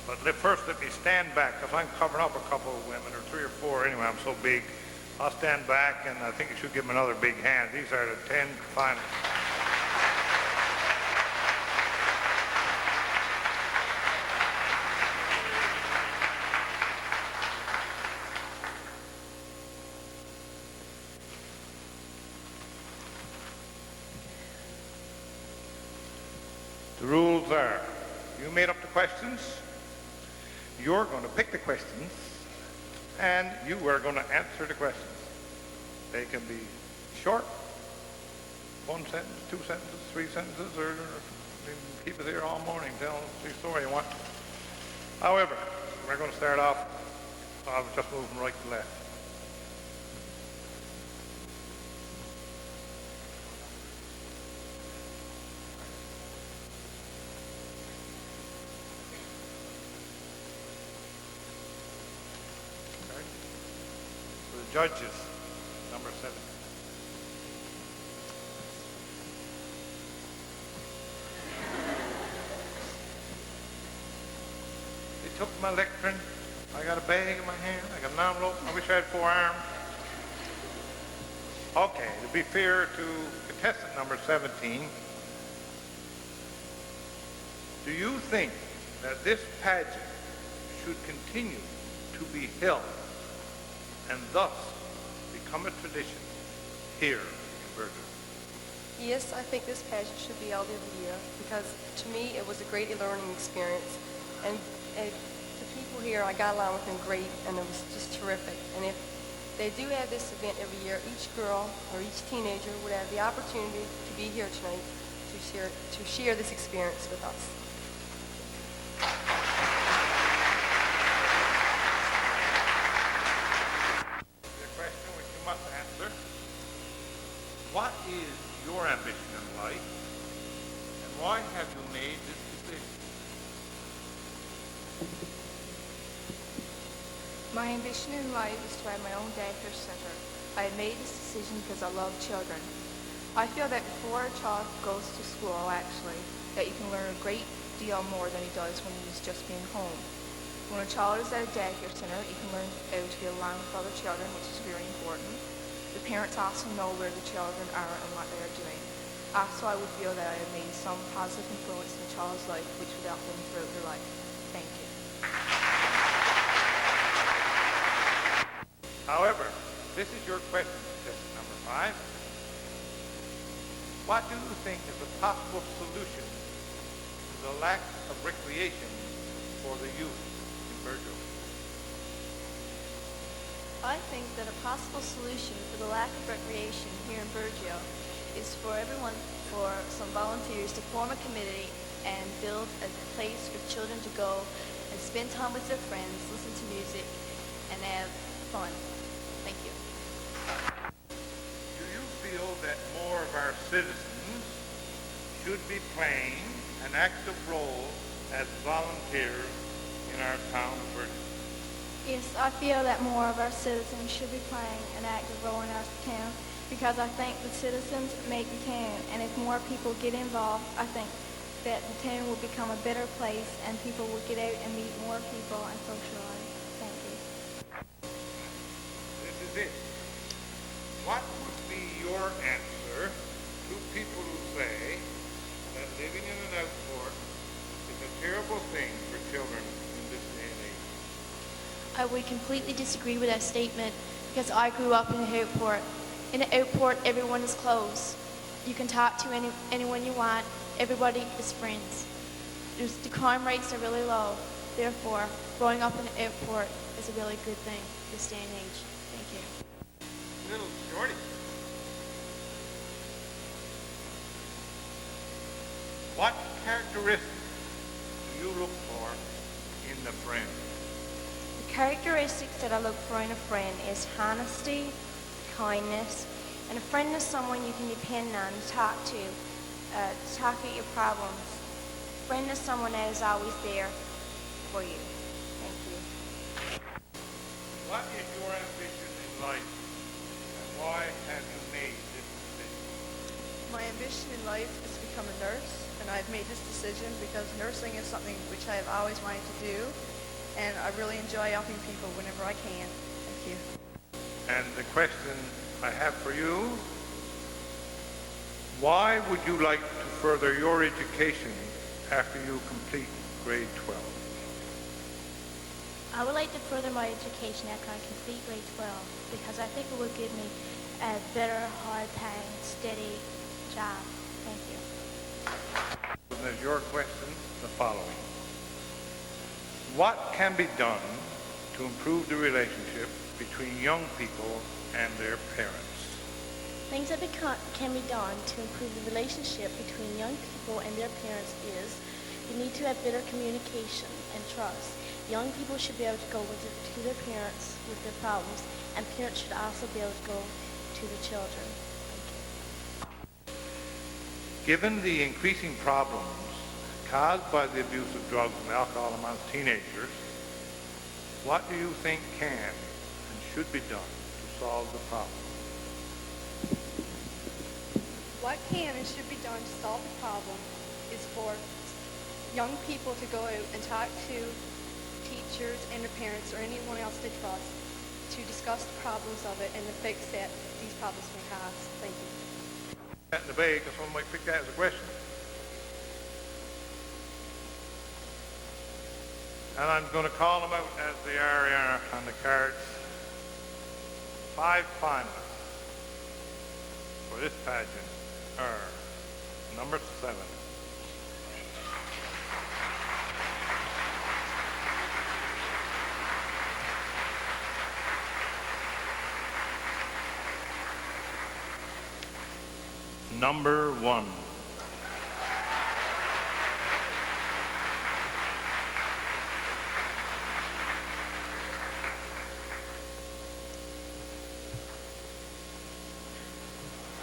But first let me stand back, because I'm covering up a couple of women, or 3 or 4 anyway, I'm so big. I'll stand back, and I think you should give them another big hand. These are the 10 finalists. The rules are, you made up the questions, you're going to pick the questions, and you are going to answer the questions. They can be short, 1 sentence, 2 sentences, 3 sentences, or you can keep it there all morning, tell the story you want. However, we're going to start off, I'll just move from right to left. Judges, number 7. They took my lectern. I got a bag in my hand. I got an envelope. I wish I had 4 arms. Okay, to be fair to contestant number 17, do you think that this pageant should continue to be held and thus become a tradition here in Berger? Yes, I think this pageant should be held every year because to me it was a great learning experience. And the people here, I got along with them great and it was just terrific. And if they do have this event every year, each girl or each teenager would have the opportunity to be here tonight to share this experience with us. What is your ambition in life, and why have you made this decision? My ambition in life is to have my own daycare center. I have made this decision because I love children. I feel that before a child goes to school, actually, that you can learn a great deal more than he does when he's just being home. When a child is at a daycare center, you can learn how to get along with other children, which is very important. the parents also know where the children are and what they are doing. Also, I would feel that I have made some positive influence in the child's life, which would help them throughout their life. Thank you. However, this is your question, contestant number 5. What do you think is a possible solution to the lack of recreation for the youth in Burgeo? I think that a possible solution for the lack of recreation here in Burgeo is for some volunteers to form a committee and build a place for children to go and spend time with their friends, listen to music, and have fun. Thank you. Do you feel that more of our citizens should be playing an active role as volunteers in our town of Burgeo? Yes, I feel that more of our citizens should be playing an active role in our town because I think the citizens make the town, and if more people get involved, I think that the town will become a better place and people will get out and meet more people and socialize. Thank you. This is it. What would be your answer to people who say that living in an outport is a terrible thing for children in this day and age? I would completely disagree with that statement because I grew up in an outport. In an outport, everyone is close. You can talk to anyone you want. Everybody is friends. The crime rates are really low. Therefore, growing up in an outport is a really good thing this day and age. Thank you. Little shorty. What characteristics do you look for in the friend? The characteristics that I look for in a friend is honesty, kindness, and a friend is someone you can depend on to talk about your problems. A friend is someone that is always there for you. Thank you. What is your ambition in life, and why have you made this decision? My ambition in life is to become a nurse, and I've made this decision because nursing is something which I have always wanted to do, and I really enjoy helping people whenever I can. Thank you. And the question I have for you, why would you like to further your education after you complete grade 12? I would like to further my education after I complete grade 12 because I think it would give me a better, hard-paying, steady job. Thank you. And as your question, the following. What can be done to improve the relationship between young people and their parents? Things that can be done to improve the relationship between young people and their parents is you need to have better communication and trust. Young people should be able to go to their parents with their problems, and parents should also be able to go to the children. Given the increasing problems caused by the abuse of drugs and alcohol among teenagers, what do you think can and should be done to solve the problem? What can and should be done to solve the problem is for young people to go out and talk to teachers and their parents or anyone else they trust to discuss the problems of it and the fix that these problems may have. Thank you. That in the bay, because someone might pick that as a question. And I'm going to call them out as they are on the cards. 5 finalists for this pageant are number 7. Number 1.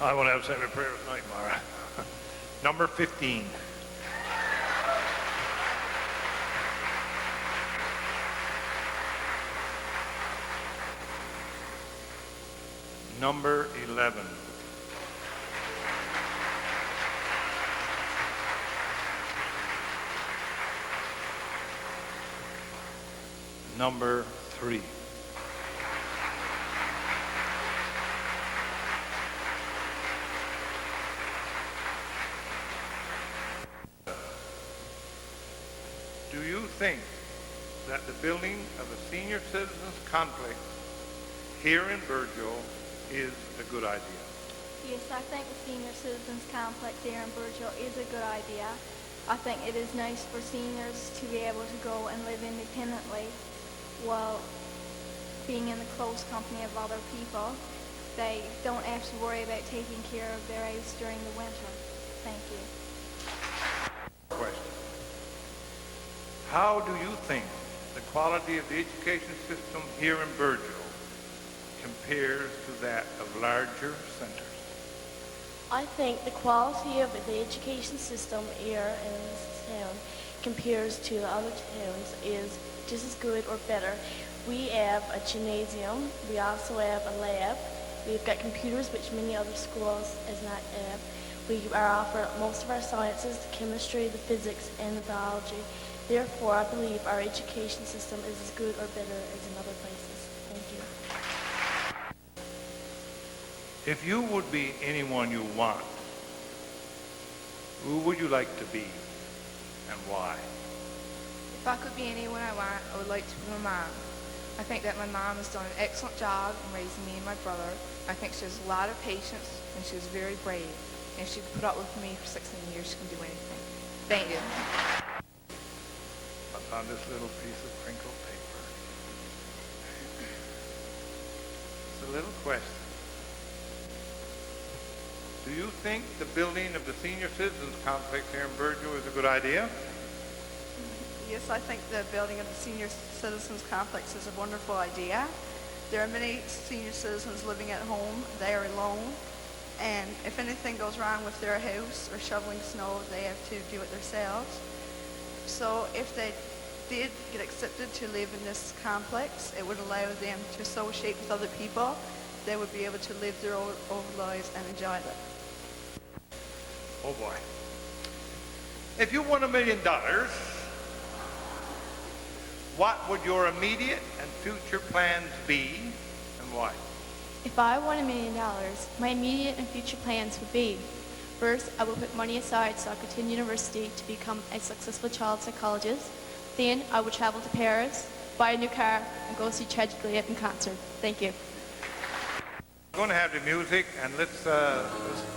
I want to have second prayer tonight, Mara. Number 15. Number 11. Number 3. do you think that the building of a senior citizens complex here in Burgeo is a good idea? Yes, I think the senior citizens complex here in Burgeo is a good idea. I think it is nice for seniors to be able to go and live independently while being in the close company of other people. They don't have to worry about taking care of their aides during the winter. Thank you. Question. How do you think the quality of the education system here in Burgeo compares to that of larger centers? I think the quality of the education system here in this town compares to the other towns is just as good or better. We have a gymnasium. We also have a lab. We've got computers, which many other schools does not have. We are offered most of our sciences, the chemistry, the physics, and the biology. Therefore, I believe our education system is as good or better as in other places. Thank you. If you would be anyone you want, who would you like to be and why? If I could be anyone I want, I would like to be my mom. I think that my mom has done an excellent job in raising me and my brother. I think she has a lot of patience and she was very brave. And if she could put up with me for 16 years, she can do anything. Thank you. What's on this little piece of crinkled paper? It's a little question. Do you think the building of the senior citizens complex here in Burgeo is a good idea? Yes, I think the building of the senior citizens complex is a wonderful idea. There are many senior citizens living at home. They are alone. And if anything goes wrong with their house or shoveling snow, they have to do it themselves. So if they did get accepted to live in this complex, it would allow them to associate with other people. They would be able to live their own lives and enjoy it. Oh boy. If you won $1 million, what would your immediate and future plans be and why? If I won $1 million, my immediate and future plans would be, first, I would put money aside so I could attend university to become a successful child psychologist. Then I would travel to Paris, buy a new car, and go see Tragic in concert. Thank you. We're going to have the music, and let's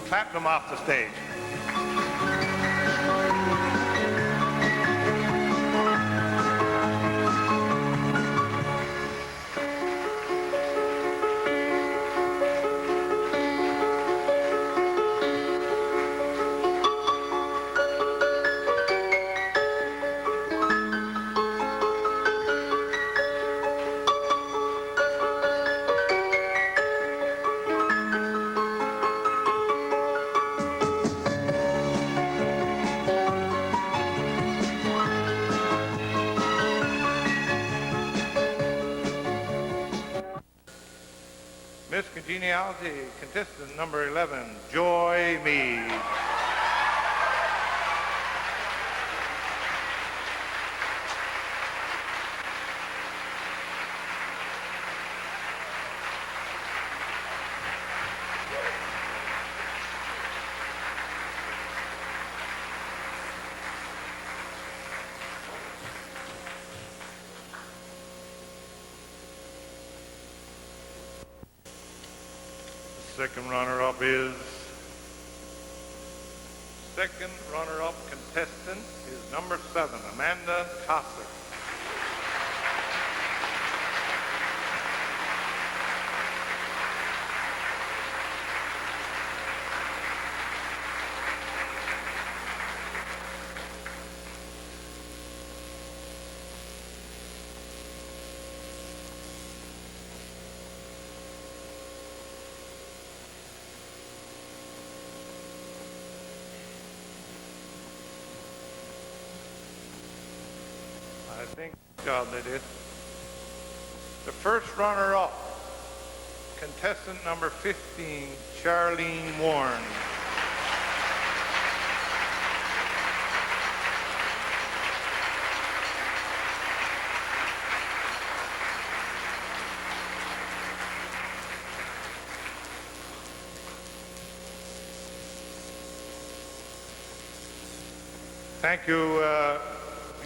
clap them off the stage. Miss Congeniality, contestant number 11, Joy Mead. Second runner-up contestant is number 7, Amanda Tosser. I think God did it. The first runner-up, contestant number 15, Charlene Warren. Thank you,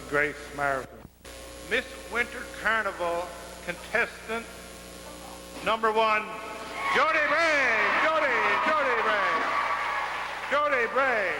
Grace Marathon. Miss Winter Carnival contestant number 1, Jody Bragg. Jody Bragg. Jody Bragg.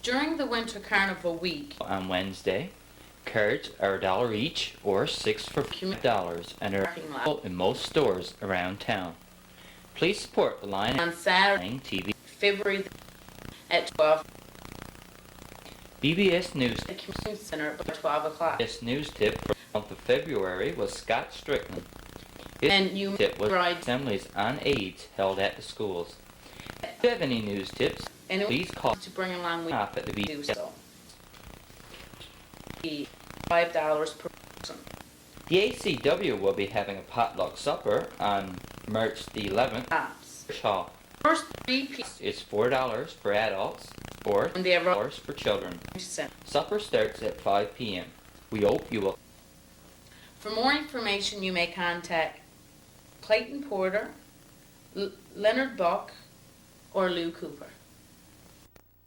During the Winter Carnival week, on Wednesday, cards are $1 each or 6 for $5 and are available in most stores around town. Please support the line on Saturday, TV. February at 12. BBS News The Community Center by 12 o'clock. BBS News tip for the month of February was Scott Strickland. His And you tip was ride assemblies on AIDS held at the schools. If you have any news tips, and please call to bring along with off at the do BBS. so. $5 per person. The ACW will be having a potluck supper on March the 11th. Hall. First 3 pieces It's $4 for adults or $4 for children. Supper starts at 5 p.m. We hope you will. For more information, you may contact Clayton Porter, Leonard Buck, or Lou Cooper.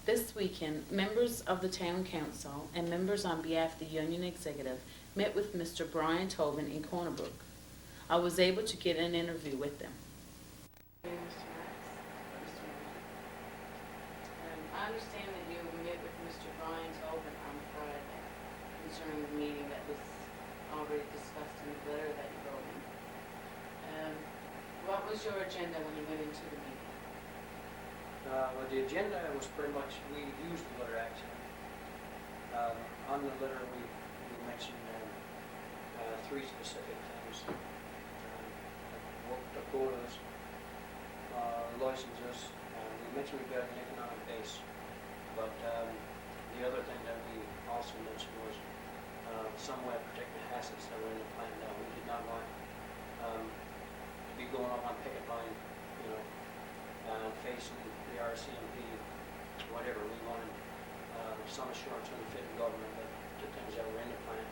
This weekend, members of the Town Council and members on behalf of the Union Executive met with Mr. Brian Tobin in Corner Brook. I was able to get an interview with them. understand that you met with Mr. Brian Tobin on Friday concerning the meeting that was already discussed in the letter that you wrote in. What was your agenda when you went into the meeting? Well, the agenda was pretty much, we used the letter actually. On the letter, we mentioned three specific things. The quotas, licenses, we mentioned we've got an economic base, but the other thing that we also mentioned was some way of protecting the assets that were in the plant. Now, we did not want to be going up on picket line, facing the RCMP, whatever. We wanted some assurance from the federal government that the things that were in the plant.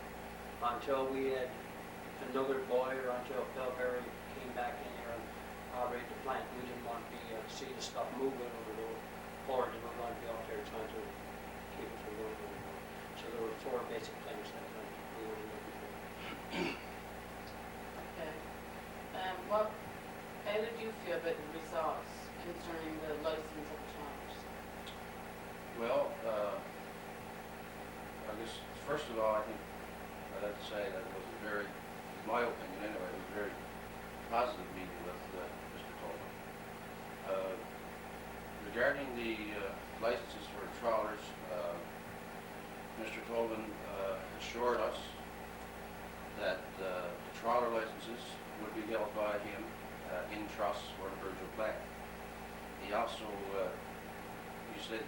Until we had another boy or until Bellberry came back in here and operated the plant, we didn't want to see the stuff moving or the board, and we were going to be out there trying to keep it from going anymore. So there were four basic things that we were looking for. Okay. How did you feel about the results concerning the license of the trawlers? Well, I guess first of all, I think I'd have to say that it was a very, in my opinion anyway, it was a very positive meeting with Mr. Tobin. Regarding the licenses for the trawlers, Mr. Tobin assured us that the trawler licenses would be held by him in trust for the Virgil plant. He also, he said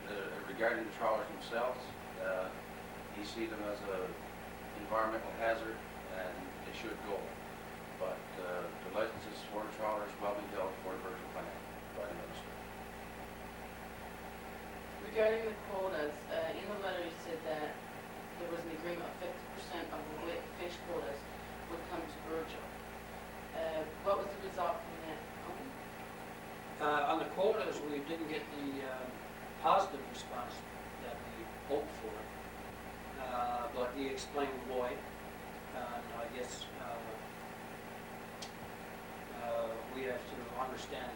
regarding the trawlers themselves, he sees them as an environmental hazard and they should go. But the licenses for the trawlers will be held for the Virgil plant by the minister. Regarding the quotas, in the letter you said that there was an agreement of 50% of the fish quotas would come to Virgil. What was the result from that? On the quotas, we didn't get the positive response that we hoped for, but he explained why. I guess we have to understand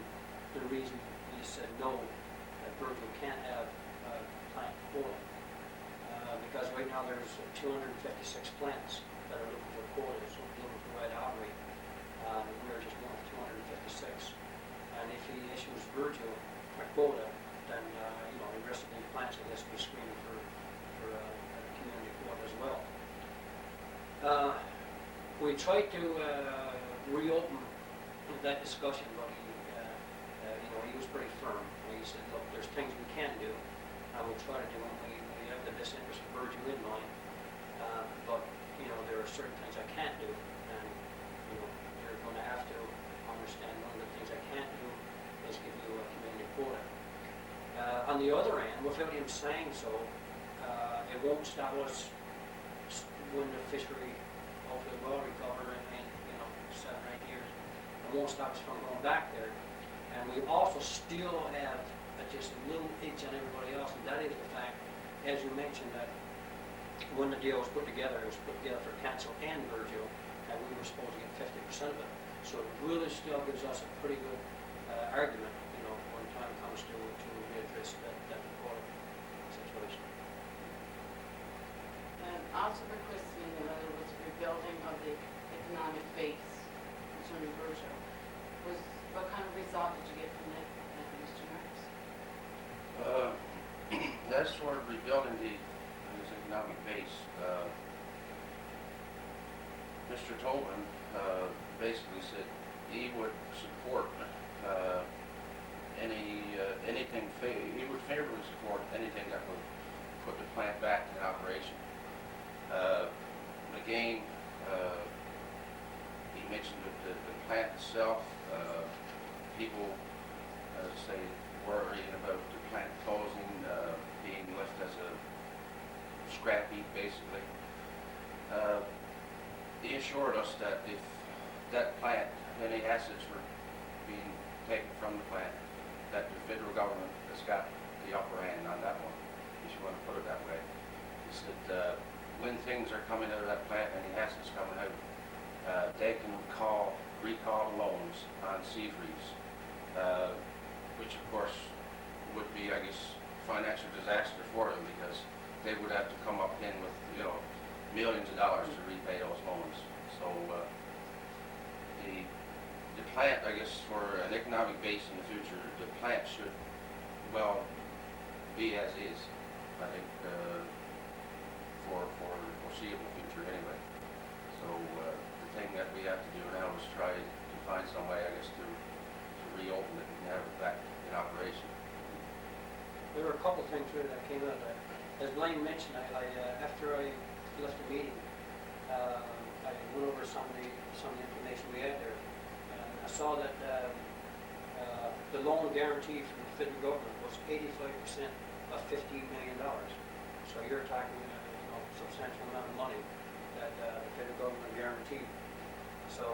the reason he said no, that Virgil can't have a plant quota. Because right now there's 256 plants that are looking for quotas, looking for way to operate. We're just one of 256. And if he issues Virgil a quota, then the rest of the plants, I guess, will be screened for a community quota as well. We tried to reopen that discussion, but he was pretty firm. He said, look, there's things we can do, and we'll try to do them. We have the best interest of Virgil in mind, but there are certain things I can't do, and you're going to have to understand one of the things I can't do is give you a community quota. On the other hand, without him saying so, it won't stop us when the fishery hopefully will recover in 7 or 8 years. It won't stop us from going back there. And we also still have just a little itch on everybody else, and that is the fact, as you mentioned, that when the deal was put together, it was put together for council and Virgil, and we were supposed to get 50% of it. So it really still gives us a pretty good argument, when time comes to readdress that quota situation. And also requesting in the letter was rebuilding of the economic base concerning Virgil. What kind of result did you get from that, Mr. Marks? That's for rebuilding this economic base. Mr. Tobin basically said he would support anything. He would favorably support anything that would put the plant back in operation. Again, he mentioned that the plant itself, people say worrying about the plant closing, being left as a scrap heap, basically. He assured us that if that plant, any assets were being taken from the plant, that the federal government has got the upper hand on that one, if you want to put it that way. He said when things are coming out of that plant, any assets coming out, they can recall loans on seizures, which of course would be, I guess, financial disaster case in the future, the plant should, well, be as is, I think, for the foreseeable future anyway. So the thing that we have to do now is try to find some way, I guess, to reopen it and have it back in operation. There were a couple of things really that came out of that. As Blaine mentioned, after I left the meeting, I went over some of the information we had there. And I saw that the loan guarantee from the federal government was 85% of $15 million. So you're talking substantial amount of money that the federal government guaranteed. So,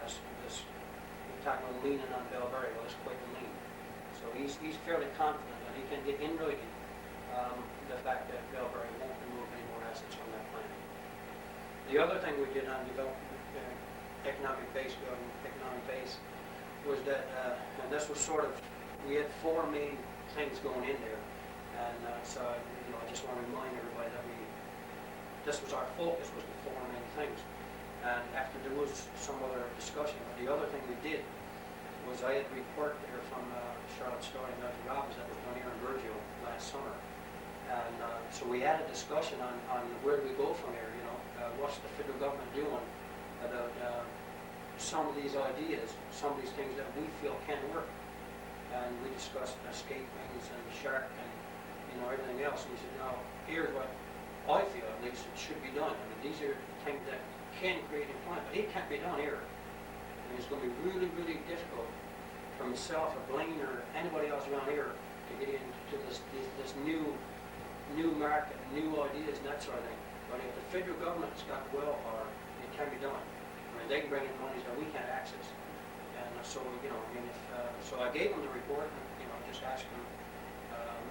that's we're talking about leaning on Bellberry. Well, it's quite a lean. So he's fairly confident that he can get in writing the fact that Bellberry won't remove any more assets from that plant. The other thing we did on development, economic base was that, and this was sort of, we had four main things going in there. And so, I just want to remind everybody that this was our focus, was the four main things. And after there was some other discussion, the other thing we did was I had a report there from Charlotte Story and Dr. Robbins that was done here in Virgil last summer. And so we had a discussion on where do we go from here, what's the federal government doing about some of these ideas, some of these things that we feel can work. And we discussed escape wings and shark and everything else. And we said, here's what I feel at least it should be done. I mean, these are things that can create employment, but it can't be done here. And it's going to be really, really difficult for myself or Blaine or anybody else around here to get into this new market, new ideas and that sort of thing. But if the federal government's got willpower, it can be done. I mean, they can bring in monies that we can't access. And so, so I gave them the report and, just asked them,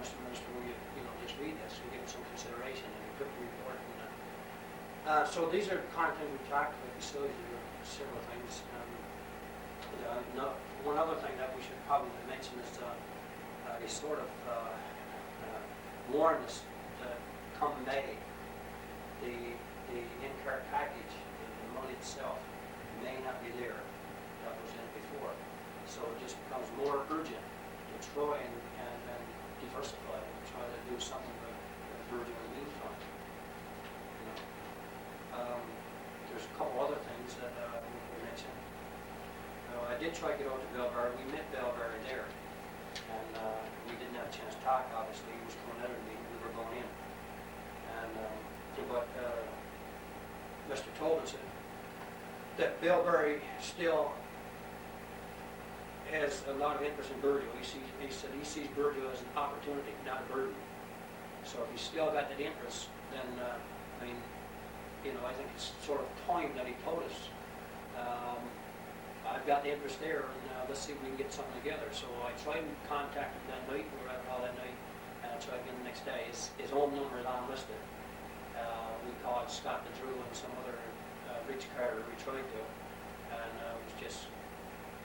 Mr. Minister, will you, just read this and give it some consideration, and he took the report. And, so these are the kind of things we talked about, facilities, there are several things. One other thing that we should probably mention is he sort of warned us that come May, the in-cart package, the money itself, may not be there. That was in it before. So it just becomes more urgent to try and diversify and try to do something with Virgin in the meantime. There's a couple other things that we mentioned. I did try to get over to Bellberry. We met Bellberry there, and we didn't have a chance to talk. Obviously, he was coming out of the meeting. We were going in, and but Mr. told us that Bellberry still has a lot of interest in Virgil. He said he sees Virgil as an opportunity, not a burden. So if he's still got that interest, then I think it's sort of time that he told us. I've got the interest there, and let's see if we can get something together. So I tried to contact him that night. We were out all that night, and I tried again the next day. His own number is on listed. We called Scott the Drew and some other Rich Carter. We tried to, and it was just.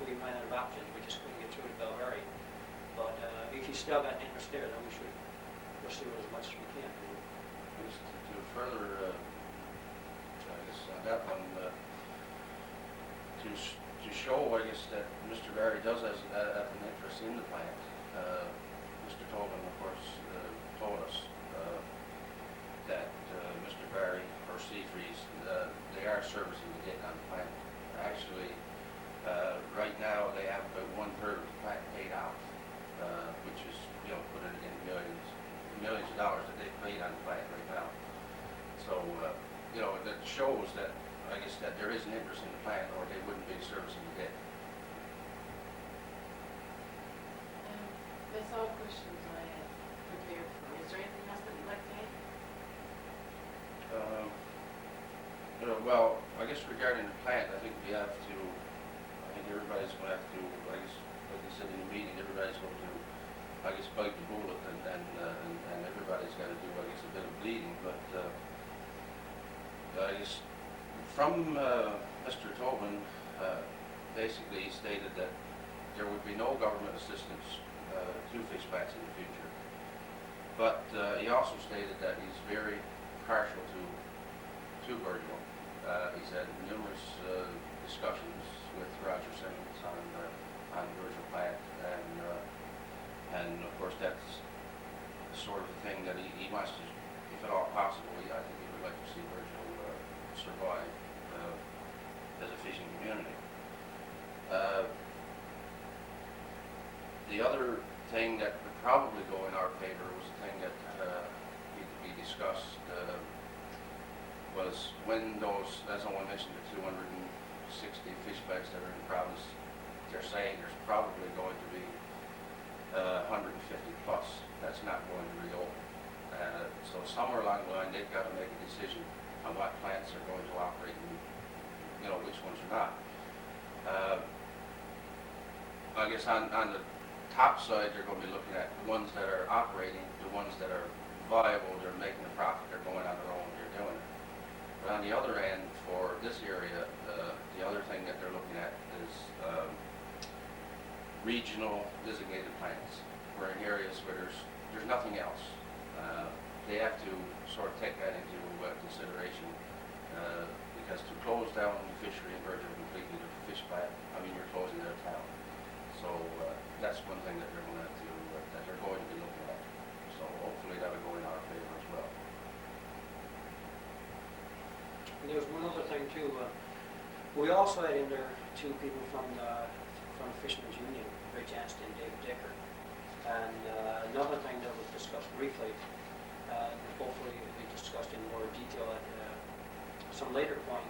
We ran out of options. We just couldn't get through to Bellberry. But if you still got interest there, then we should pursue it as much as we can. Just to further, I guess, on that one, to show, I guess, that Mr. Barry does have an interest in the plant, Mr. Tobin, of course, told us that Mr. Barry or Seafreeze, they are servicing the debt on the plant. Actually, right now they have about 1/3 of the plant paid off, which is, put it in millions of dollars that they've paid on the plant right now. So, that shows that, I guess, that there is an interest in the plant, or they wouldn't be servicing the debt. That's all questions I had prepared for. Is there anything else that you'd like to add? Well, I guess regarding the plant, I think everybody's going to have to, I guess, like you said in the meeting, everybody's going to, I guess, bite the bullet, and everybody's got to do, I guess, a bit of bleeding. But I guess from Mr. Tobin, basically he stated that there would be no government assistance to fish plants in the future. But he also stated that he's very partial to Virgil. He's had numerous discussions with Roger Simmons on Virgil plant, and of course that's the sort of thing that he wants to, if at all possible, I think he would like to see Virgil survive as a fishing community. The other thing that would probably go in our favor was the thing that we discussed was when those, as someone mentioned, the 260 fish bags that are in the province, they're saying there's probably going to be 150 plus. That's not going to reopen. So somewhere along the line, they've got to make a decision on what plants are going to operate and, you know, which ones are not. I guess on the top side, they're going to be looking at the ones that are operating, the ones that are viable, they're making a profit, they're going on their own, they're doing it. But on the other end, for this area, the other thing that they're looking at is regional designated plants. We're in areas where there's nothing else. They have to sort of take that into consideration because to close down the fishery in Virgil completely to fish plant, I mean, you're closing their town. So that's one thing that they're going to have to, that they're going to be looking at. So hopefully that'll go in our favor as well. And there's one other thing too. We also had in there two people from the Fishermen's Union, Ray Jansen and David Dicker. And another thing that was discussed briefly, hopefully it'll be discussed in more detail at some later point,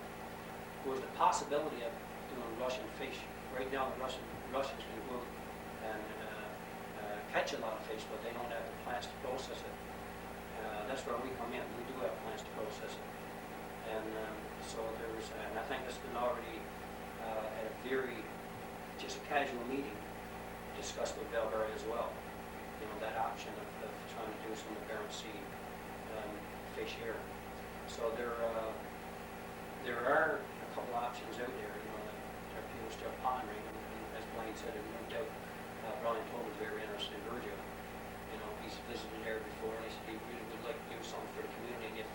was the possibility of doing Russian fish. Right now the Russians can go and catch a lot of fish, but they don't have the plants to process it. That's where we come in. We do have plants to process it. And so there's, and I think it's been already at a very, just a casual meeting, discussed with Belgrade as well. You know, that option of trying to do some of the Barents Sea fish here. So there are a couple options out there, you know, that people still pondering. And as Blaine said, and no doubt, Brian told me very interested in Virgil. You know, he's visited there before, and he said he really would like to do something for the community. And if,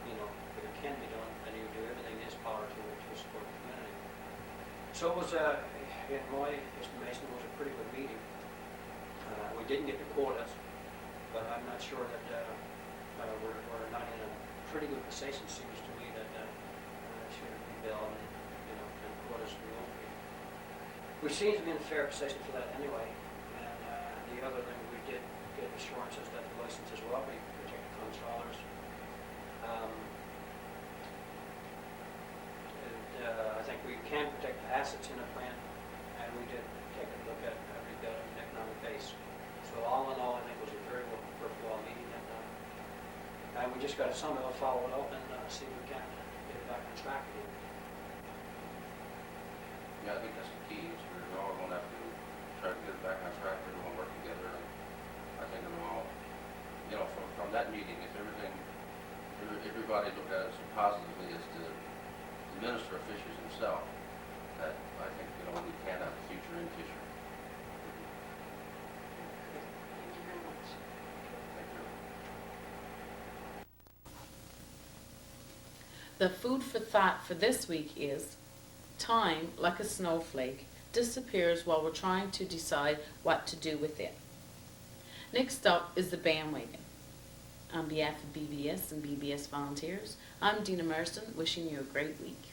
you know, if it can be done, then he would do everything in his power to support the community. So it was, in my estimation, it was a pretty good meeting. We didn't get the quotas, but I'm not sure that we're not in a pretty good position. Seems to me that should rebuild and, you know, and quotas we won't be. We seem to be in a fair position for that anyway. And the other thing, we did get assurances that the licenses will be protected from trawlers. I think we can protect the assets in the plant, and we did take a look at rebuilding an economic base. So all in all, I think it was a very worthwhile meeting, and we just got to somehow follow it up and see if we can get it back on track again. Yeah, I think that's the key, is we're all going to have to try to get it back on track, everyone work together, and I think it'll all, you know, from that meeting, if everybody looked at it so positively as the Minister of Fisheries himself, that I think, you know, we can have a future in fishery. Thank you very much. Thank you. The food for thought for this week is: time, like a snowflake, disappears while we're trying to decide what to do with it. Next up is the bandwagon. On behalf of BBS and BBS volunteers, I'm Dina Marston, wishing you a great week.